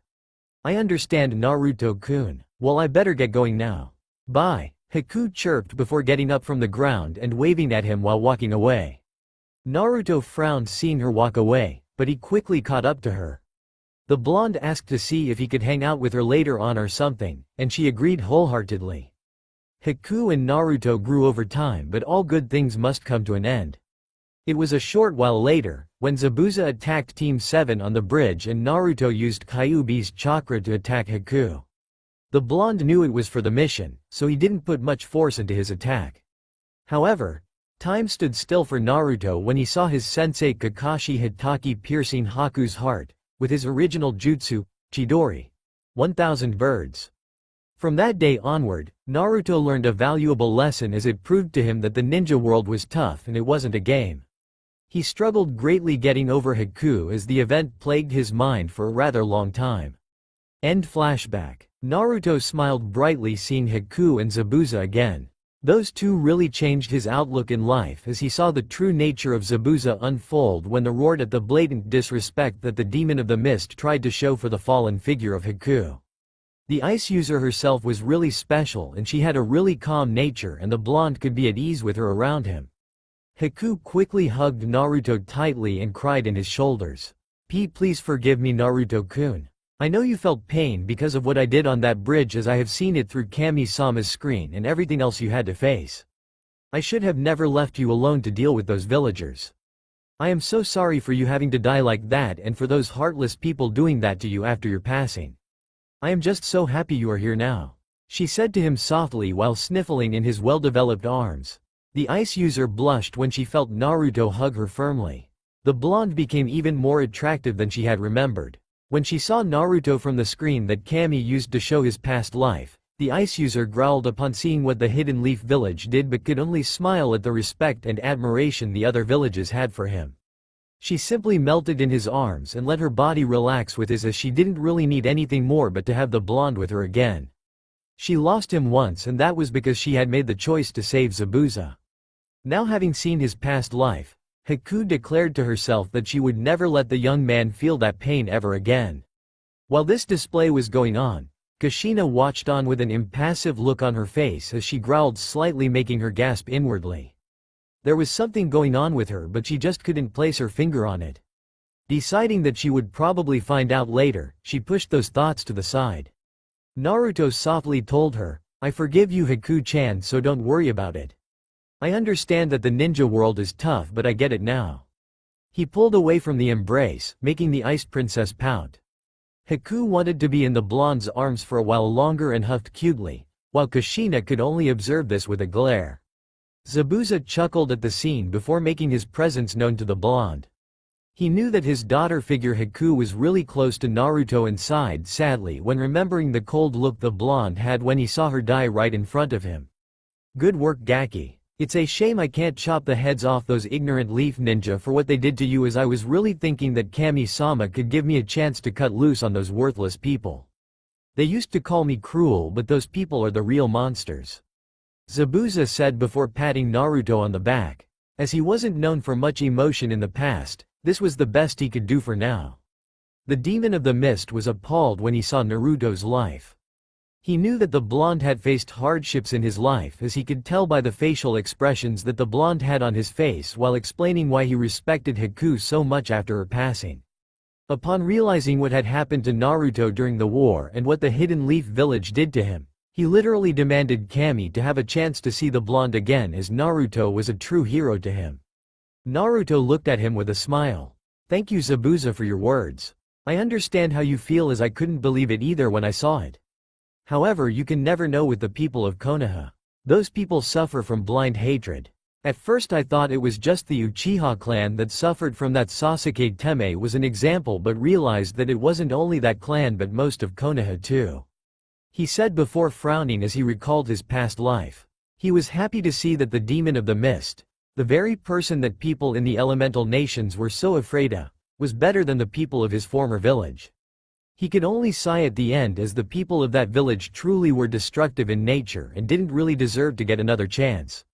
"I understand, Naruto-kun. Well, I better get going now. Bye," Haku chirped before getting up from the ground and waving at him while walking away. Naruto frowned seeing her walk away, but he quickly caught up to her. The blonde asked to see if he could hang out with her later on or something, and she agreed wholeheartedly. Haku and Naruto grew over time, but all good things must come to an end. It was a short while later, when Zabuza attacked Team 7 on the bridge and Naruto used Kyuubi's chakra to attack Haku. The blonde knew it was for the mission, so he didn't put much force into his attack. However, time stood still for Naruto when he saw his sensei Kakashi Hitaki piercing Haku's heart with his original jutsu, Chidori. 1,000 birds. From that day onward, Naruto learned a valuable lesson, as it proved to him that the ninja world was tough and it wasn't a game. He struggled greatly getting over Haku, as the event plagued his mind for a rather long time. End flashback. Naruto smiled brightly seeing Haku and Zabuza again. Those two really changed his outlook in life, as he saw the true nature of Zabuza unfold when the roared at the blatant disrespect that the demon of the mist tried to show for the fallen figure of Haku. The ice user herself was really special, and she had a really calm nature, and the blonde could be at ease with her around him. Haku quickly hugged Naruto tightly and cried in his shoulders. "Please forgive me, Naruto-kun. I know you felt pain because of what I did on that bridge, as I have seen it through Kami-sama's screen and everything else you had to face. I should have never left you alone to deal with those villagers. I am so sorry for you having to die like that and for those heartless people doing that to you after your passing. I am just so happy you are here now," she said to him softly while sniffling in his well-developed arms. The ice user blushed when she felt Naruto hug her firmly. The blonde became even more attractive than she had remembered. When she saw Naruto from the screen that Kami used to show his past life, the ice user growled upon seeing what the Hidden Leaf village did but could only smile at the respect and admiration the other villages had for him. She simply melted in his arms and let her body relax with his, as she didn't really need anything more but to have the blonde with her again. She lost him once, and that was because she had made the choice to save Zabuza. Now, having seen his past life, Haku declared to herself that she would never let the young man feel that pain ever again. While this display was going on, Kushina watched on with an impassive look on her face as she growled slightly, making her gasp inwardly. There was something going on with her, but she just couldn't place her finger on it. Deciding that she would probably find out later, she pushed those thoughts to the side. Naruto softly told her, "I forgive you, Haku-chan, so don't worry about it. I understand that the ninja world is tough, but I get it now." He pulled away from the embrace, making the ice princess pout. Haku wanted to be in the blonde's arms for a while longer and huffed cutely, while Kushina could only observe this with a glare. Zabuza chuckled at the scene before making his presence known to the blonde. He knew that his daughter figure Haku was really close to Naruto and sighed sadly when remembering the cold look the blonde had when he saw her die right in front of him. "Good work, Gaki. It's a shame I can't chop the heads off those ignorant leaf ninja for what they did to you, as I was really thinking that Kami-sama could give me a chance to cut loose on those worthless people. They used to call me cruel, but those people are the real monsters," Zabuza said before patting Naruto on the back. As he wasn't known for much emotion in the past, this was the best he could do for now. The demon of the mist was appalled when he saw Naruto's life. He knew that the blonde had faced hardships in his life, as he could tell by the facial expressions that the blonde had on his face while explaining why he respected Haku so much after her passing. Upon realizing what had happened to Naruto during the war and what the Hidden Leaf village did to him, he literally demanded Kami to have a chance to see the blonde again, as Naruto was a true hero to him. Naruto looked at him with a smile. "Thank you, Zabuza, for your words. I understand how you feel, as I couldn't believe it either when I saw it. However, you can never know with the people of Konoha. Those people suffer from blind hatred. At first I thought it was just the Uchiha clan that suffered from that. Sasuke Teme was an example, but realized that it wasn't only that clan but most of Konoha too," he said before frowning as he recalled his past life. He was happy to see that the demon of the mist, the very person that people in the elemental nations were so afraid of, was better than the people of his former village. He could only sigh at the end, as the people of that village truly were destructive in nature and didn't really deserve to get another chance.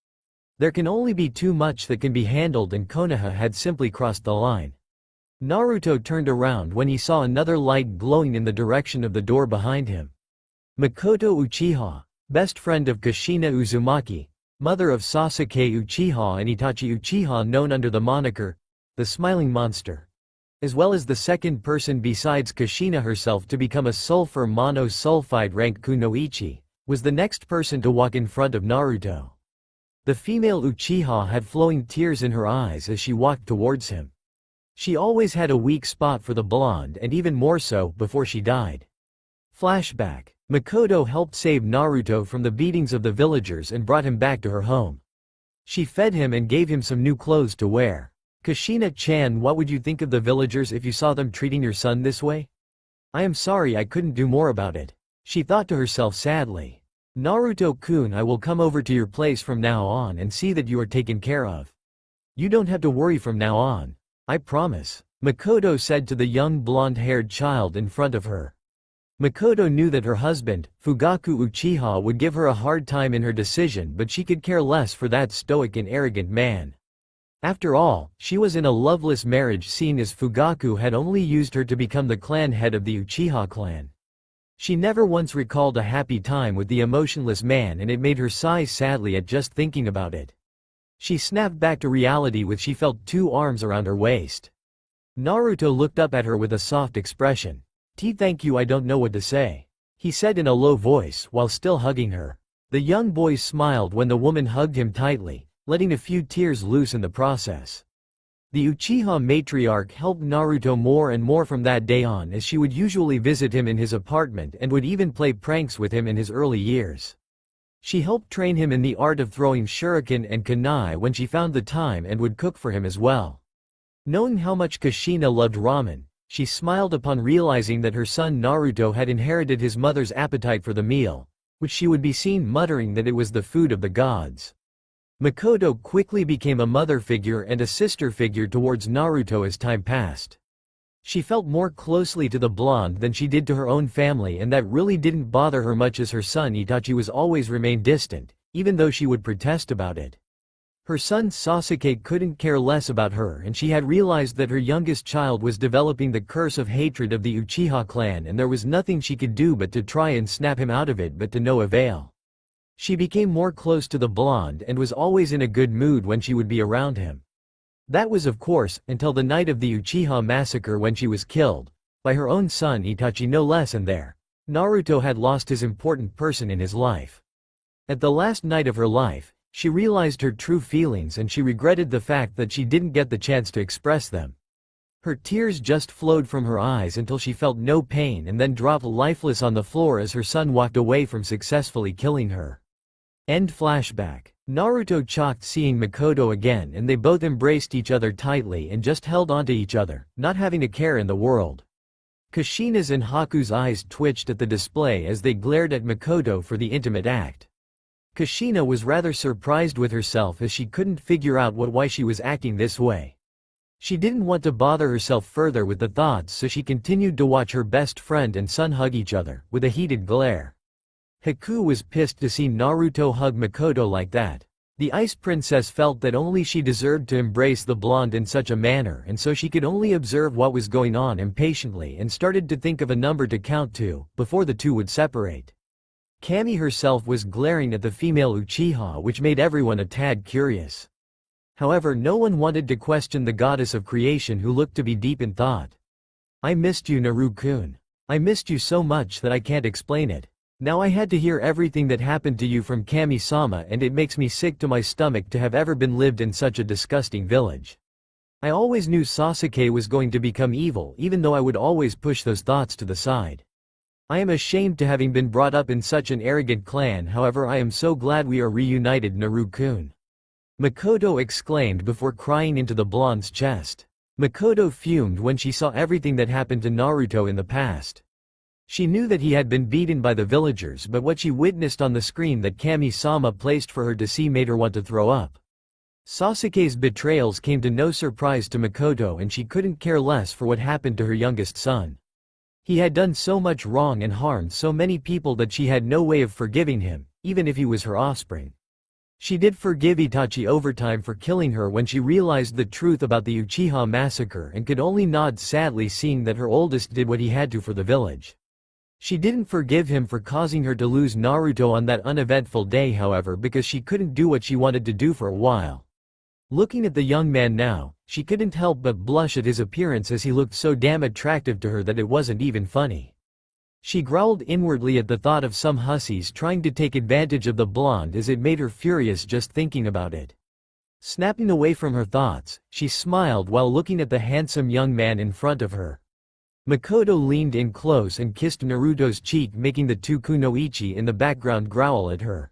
There can only be too much that can be handled, and Konoha had simply crossed the line. Naruto turned around when he saw another light glowing in the direction of the door behind him. Makoto Uchiha, best friend of Kushina Uzumaki, mother of Sasuke Uchiha and Itachi Uchiha, known under the moniker, the Smiling Monster, as well as the second person besides Kushina herself to become a sulfur monosulfide rank kunoichi, was the next person to walk in front of Naruto. The female Uchiha had flowing tears in her eyes as she walked towards him. She always had a weak spot for the blonde, and even more so before she died. Flashback. Makoto helped save Naruto from the beatings of the villagers and brought him back to her home. She fed him and gave him some new clothes to wear. "Kushina-chan, what would you think of the villagers if you saw them treating your son this way? I am sorry I couldn't do more about it," she thought to herself sadly. "Naruto-kun, I will come over to your place from now on and see that you are taken care of. You don't have to worry from now on. I promise," Makoto said to the young blonde-haired child in front of her. Makoto knew that her husband, Fugaku Uchiha, would give her a hard time in her decision, but she could care less for that stoic and arrogant man. After all, she was in a loveless marriage, seeing as Fugaku had only used her to become the clan head of the Uchiha clan. She never once recalled a happy time with the emotionless man, and it made her sigh sadly at just thinking about it. She snapped back to reality with she felt two arms around her waist. Naruto looked up at her with a soft expression. Thank you, I don't know what to say," he said in a low voice while still hugging her. The young boy smiled when the woman hugged him tightly, letting a few tears loose in the process. The Uchiha matriarch helped Naruto more and more from that day on, as she would usually visit him in his apartment and would even play pranks with him in his early years. She helped train him in the art of throwing shuriken and kunai when she found the time, and would cook for him as well. Knowing how much Kushina loved ramen, she smiled upon realizing that her son Naruto had inherited his mother's appetite for the meal, which she would be seen muttering that it was the food of the gods. Makoto quickly became a mother figure and a sister figure towards Naruto as time passed. She felt more closely to the blonde than she did to her own family, and that really didn't bother her much, as her son Itachi was always remained distant, even though she would protest about it. Her son Sasuke couldn't care less about her, and she had realized that her youngest child was developing the curse of hatred of the Uchiha clan, and there was nothing she could do but to try and snap him out of it, but to no avail. She became more close to the blonde and was always in a good mood when she would be around him. That was, of course, until the night of the Uchiha massacre, when she was killed by her own son Itachi, no less, and there Naruto had lost his important person in his life. At the last night of her life, she realized her true feelings, and she regretted the fact that she didn't get the chance to express them. Her tears just flowed from her eyes until she felt no pain, and then dropped lifeless on the floor as her son walked away from successfully killing her. End flashback. Naruto shocked seeing Makoto again, and they both embraced each other tightly and just held onto each other, not having a care in the world. Kushina's and Haku's eyes twitched at the display as they glared at Makoto for the intimate act. Kushina was rather surprised with herself, as she couldn't figure out why she was acting this way. She didn't want to bother herself further with the thoughts, so she continued to watch her best friend and son hug each other, with a heated glare. Haku was pissed to see Naruto hug Makoto like that. The Ice Princess felt that only she deserved to embrace the blonde in such a manner, and so she could only observe what was going on impatiently and started to think of a number to count to, before the two would separate. Kami herself was glaring at the female Uchiha, which made everyone a tad curious. However, no one wanted to question the goddess of creation, who looked to be deep in thought. "I missed you, Naru-kun. I missed you so much that I can't explain it. Now I had to hear everything that happened to you from Kami-sama, and it makes me sick to my stomach to have ever been lived in such a disgusting village. I always knew Sasuke was going to become evil, even though I would always push those thoughts to the side. I am ashamed to having been brought up in such an arrogant clan, however I am so glad we are reunited, Naru-kun," Makoto exclaimed before crying into the blonde's chest. Makoto fumed when she saw everything that happened to Naruto in the past. She knew that he had been beaten by the villagers, but what she witnessed on the screen that Kami-sama placed for her to see made her want to throw up. Sasuke's betrayals came to no surprise to Makoto, and she couldn't care less for what happened to her youngest son. He had done so much wrong and harmed so many people that she had no way of forgiving him, even if he was her offspring. She did forgive Itachi over time for killing her when she realized the truth about the Uchiha massacre, and could only nod sadly seeing that her oldest did what he had to for the village. She didn't forgive him for causing her to lose Naruto on that uneventful day, however, because she couldn't do what she wanted to do for a while. Looking at the young man now, she couldn't help but blush at his appearance, as he looked so damn attractive to her that it wasn't even funny. She growled inwardly at the thought of some hussies trying to take advantage of the blonde, as it made her furious just thinking about it. Snapping away from her thoughts, she smiled while looking at the handsome young man in front of her. Makoto leaned in close and kissed Naruto's cheek, making the two kunoichi in the background growl at her.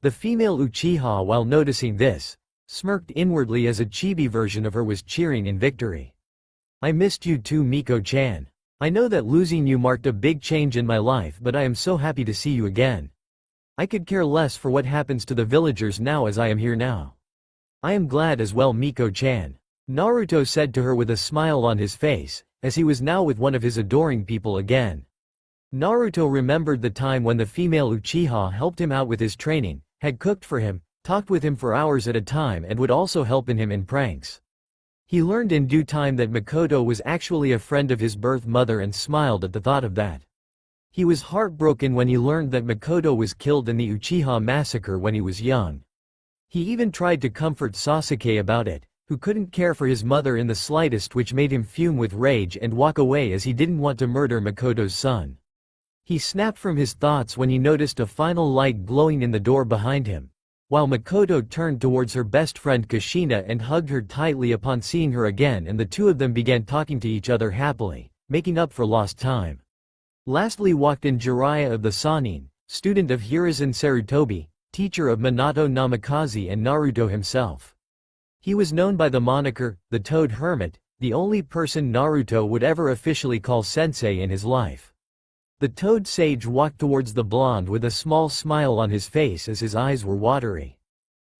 The female Uchiha, while noticing this, smirked inwardly as a chibi version of her was cheering in victory. "I missed you too, Miko-chan. I know that losing you marked a big change in my life, but I am so happy to see you again. I could care less for what happens to the villagers now, as I am here now. I am glad as well, Miko-chan," Naruto said to her with a smile on his face, as he was now with one of his adoring people again. Naruto remembered the time when the female Uchiha helped him out with his training, had cooked for him, talked with him for hours at a time, and would also help him in pranks. He learned in due time that Makoto was actually a friend of his birth mother, and smiled at the thought of that. He was heartbroken when he learned that Makoto was killed in the Uchiha massacre when he was young. He even tried to comfort Sasuke about it, who couldn't care for his mother in the slightest, which made him fume with rage and walk away as he didn't want to murder Makoto's son. He snapped from his thoughts when he noticed a final light glowing in the door behind him, while Makoto turned towards her best friend Kushina and hugged her tightly upon seeing her again, and the two of them began talking to each other happily, making up for lost time. Lastly walked in Jiraiya of the Sannin, student of Hiruzen Sarutobi, teacher of Minato Namikaze and Naruto himself. He was known by the moniker, the Toad Hermit, the only person Naruto would ever officially call sensei in his life. The Toad Sage walked towards the blonde with a small smile on his face as his eyes were watery.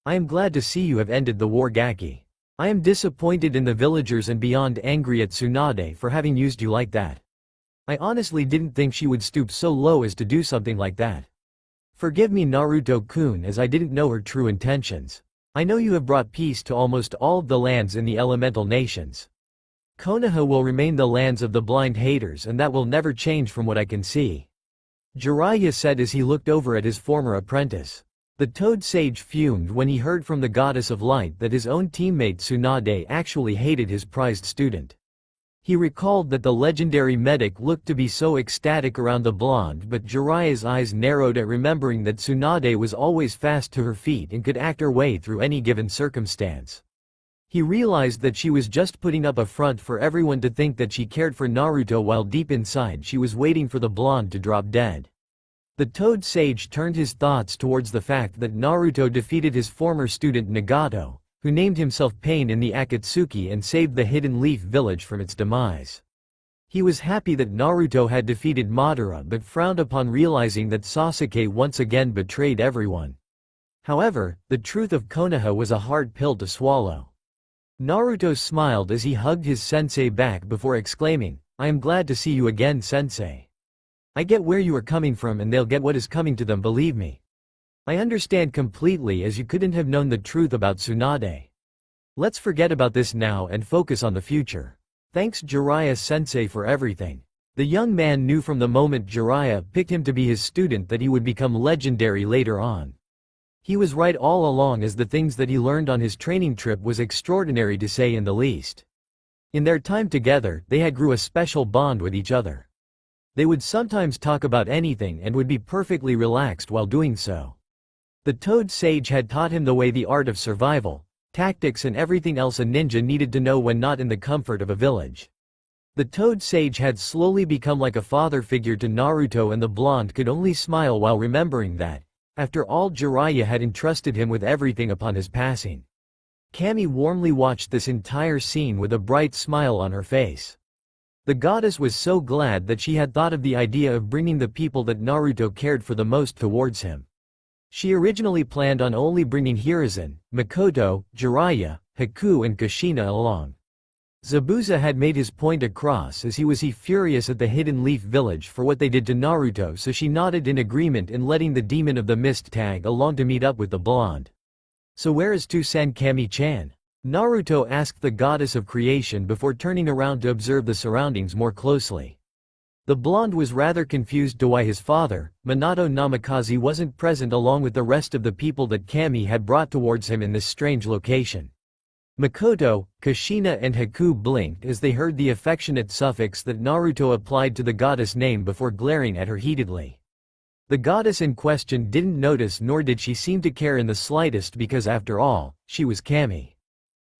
I am glad to see you have ended the war, Gaki. I am disappointed in the villagers and beyond angry at Tsunade for having used you like that. I honestly didn't think she would stoop so low as to do something like that. Forgive me, Naruto-kun, as I didn't know her true intentions. I know you have brought peace to almost all of the lands in the elemental nations. Konoha will remain the lands of the blind haters, and that will never change from what I can see. Jiraiya said as he looked over at his former apprentice. The Toad Sage fumed when he heard from the Goddess of Light that his own teammate Tsunade actually hated his prized student. He recalled that the legendary medic looked to be so ecstatic around the blonde, but Jiraiya's eyes narrowed at remembering that Tsunade was always fast to her feet and could act her way through any given circumstance. He realized that she was just putting up a front for everyone to think that she cared for Naruto, while deep inside she was waiting for the blonde to drop dead. The Toad Sage turned his thoughts towards the fact that Naruto defeated his former student Nagato, who named himself Pain in the Akatsuki and saved the Hidden Leaf village from its demise. He was happy that Naruto had defeated Madara, but frowned upon realizing that Sasuke once again betrayed everyone. However, the truth of Konoha was a hard pill to swallow. Naruto smiled as he hugged his sensei back before exclaiming, I am glad to see you again, sensei. I get where you are coming from, and they'll get what is coming to them, believe me. I understand completely, as you couldn't have known the truth about Tsunade. Let's forget about this now and focus on the future. Thanks Jiraiya-sensei for everything. The young man knew from the moment Jiraiya picked him to be his student that he would become legendary later on. He was right all along, as the things that he learned on his training trip was extraordinary to say in the least. In their time together, they had grew a special bond with each other. They would sometimes talk about anything and would be perfectly relaxed while doing so. The Toad Sage had taught him the way, the art of survival, tactics, and everything else a ninja needed to know when not in the comfort of a village. The Toad Sage had slowly become like a father figure to Naruto, and the blonde could only smile while remembering that, after all, Jiraiya had entrusted him with everything upon his passing. Kami warmly watched this entire scene with a bright smile on her face. The goddess was so glad that she had thought of the idea of bringing the people that Naruto cared for the most towards him. She originally planned on only bringing Hiruzen, Makoto, Jiraiya, Haku and Kushina along. Zabuza had made his point across, as he was furious at the Hidden Leaf village for what they did to Naruto, so she nodded in agreement in letting the Demon of the Mist tag along to meet up with the blonde. So where is Tusan Kami-chan? Naruto asked the goddess of creation before turning around to observe the surroundings more closely. The blonde was rather confused to why his father, Minato Namikaze, wasn't present along with the rest of the people that Kami had brought towards him in this strange location. Makoto, Kushina and Haku blinked as they heard the affectionate suffix that Naruto applied to the goddess name before glaring at her heatedly. The goddess in question didn't notice, nor did she seem to care in the slightest, because after all, she was Kami.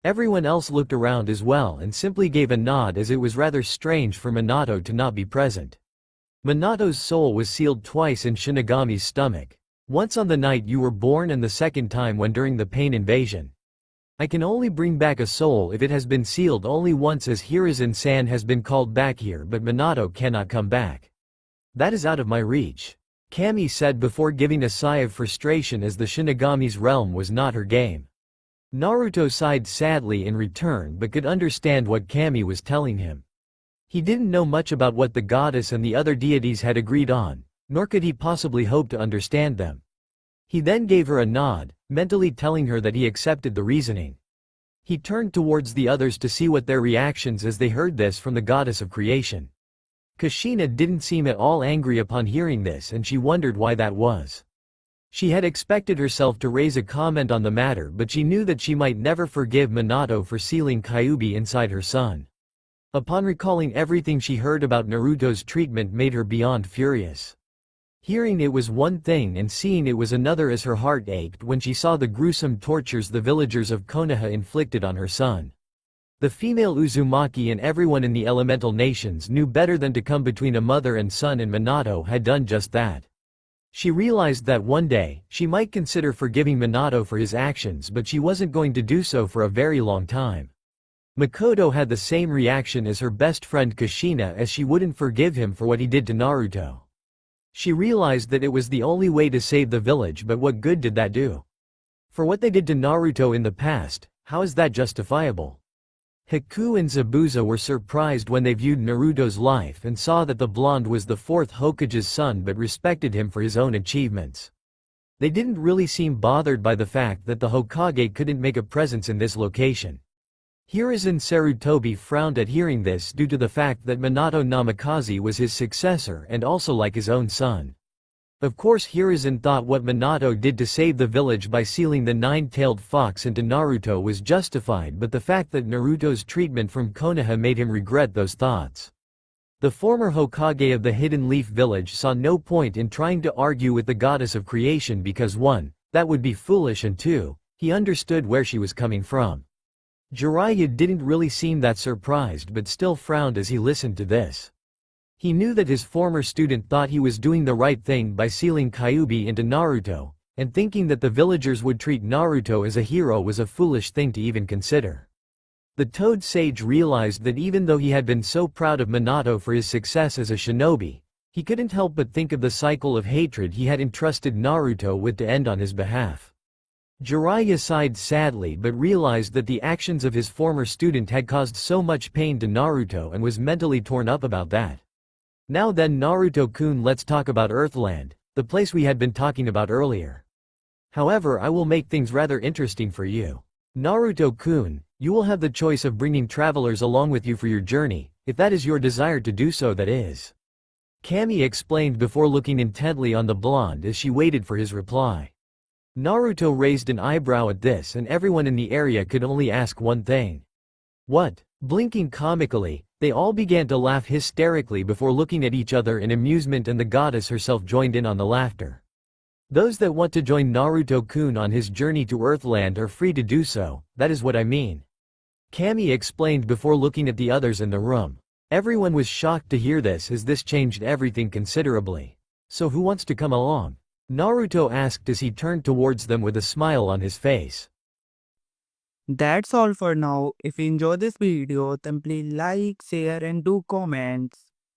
Everyone else looked around as well and simply gave a nod, as it was rather strange for Minato to not be present. Minato's soul was sealed twice in Shinigami's stomach. Once on the night you were born, and the second time when during the pain invasion. I can only bring back a soul if it has been sealed only once, as Hiruzen-san has been called back here, but Minato cannot come back. That is out of my reach, Kami said before giving a sigh of frustration, as the Shinigami's realm was not her game. Naruto sighed sadly in return, but could understand what Kami was telling him. He didn't know much about what the goddess and the other deities had agreed on, nor could he possibly hope to understand them. He then gave her a nod, mentally telling her that he accepted the reasoning. He turned towards the others to see what their reactions as they heard this from the goddess of creation. Kushina didn't seem at all angry upon hearing this, and she wondered why that was. She had expected herself to raise a comment on the matter, but she knew that she might never forgive Minato for sealing Kyuubi inside her son. Upon recalling everything she heard about Naruto's treatment made her beyond furious. Hearing it was one thing and seeing it was another, as her heart ached when she saw the gruesome tortures the villagers of Konoha inflicted on her son. The female Uzumaki and everyone in the elemental nations knew better than to come between a mother and son, and Minato had done just that. She realized that one day, she might consider forgiving Minato for his actions, but she wasn't going to do so for a very long time. Makoto had the same reaction as her best friend Kushina, as she wouldn't forgive him for what he did to Naruto. She realized that it was the only way to save the village, but what good did that do? For what they did to Naruto in the past, how is that justifiable? Haku and Zabuza were surprised when they viewed Naruto's life and saw that the blonde was the fourth Hokage's son, but respected him for his own achievements. They didn't really seem bothered by the fact that the Hokage couldn't make a presence in this location. Hiruzen Sarutobi frowned at hearing this due to the fact that Minato Namikaze was his successor and also like his own son. Of course, Hiruzen thought what Minato did to save the village by sealing the nine-tailed fox into Naruto was justified, but the fact that Naruto's treatment from Konoha made him regret those thoughts. The former Hokage of the Hidden Leaf Village saw no point in trying to argue with the goddess of creation because 1. That would be foolish, and 2. He understood where she was coming from. Jiraiya didn't really seem that surprised but still frowned as he listened to this. He knew that his former student thought he was doing the right thing by sealing Kyuubi into Naruto, and thinking that the villagers would treat Naruto as a hero was a foolish thing to even consider. The Toad Sage realized that even though he had been so proud of Minato for his success as a shinobi, he couldn't help but think of the cycle of hatred he had entrusted Naruto with to end on his behalf. Jiraiya sighed sadly but realized that the actions of his former student had caused so much pain to Naruto and was mentally torn up about that. Now then, Naruto-kun, let's talk about Earthland, the place we had been talking about earlier. However, I will make things rather interesting for you. Naruto-kun, you will have the choice of bringing travelers along with you for your journey, if that is your desire to do so, that is. Kami explained before looking intently on the blonde as she waited for his reply. Naruto raised an eyebrow at this, and everyone in the area could only ask one thing. What? Blinking comically, they all began to laugh hysterically before looking at each other in amusement, and the goddess herself joined in on the laughter. Those that want to join Naruto-kun on his journey to Earthland are free to do so, that is what I mean. Kami explained before looking at the others in the room. Everyone was shocked to hear this, as this changed everything considerably. So who wants to come along? Naruto asked as he turned towards them with a smile on his face. That's all for now. If you enjoy this video, then please like, share and do comments.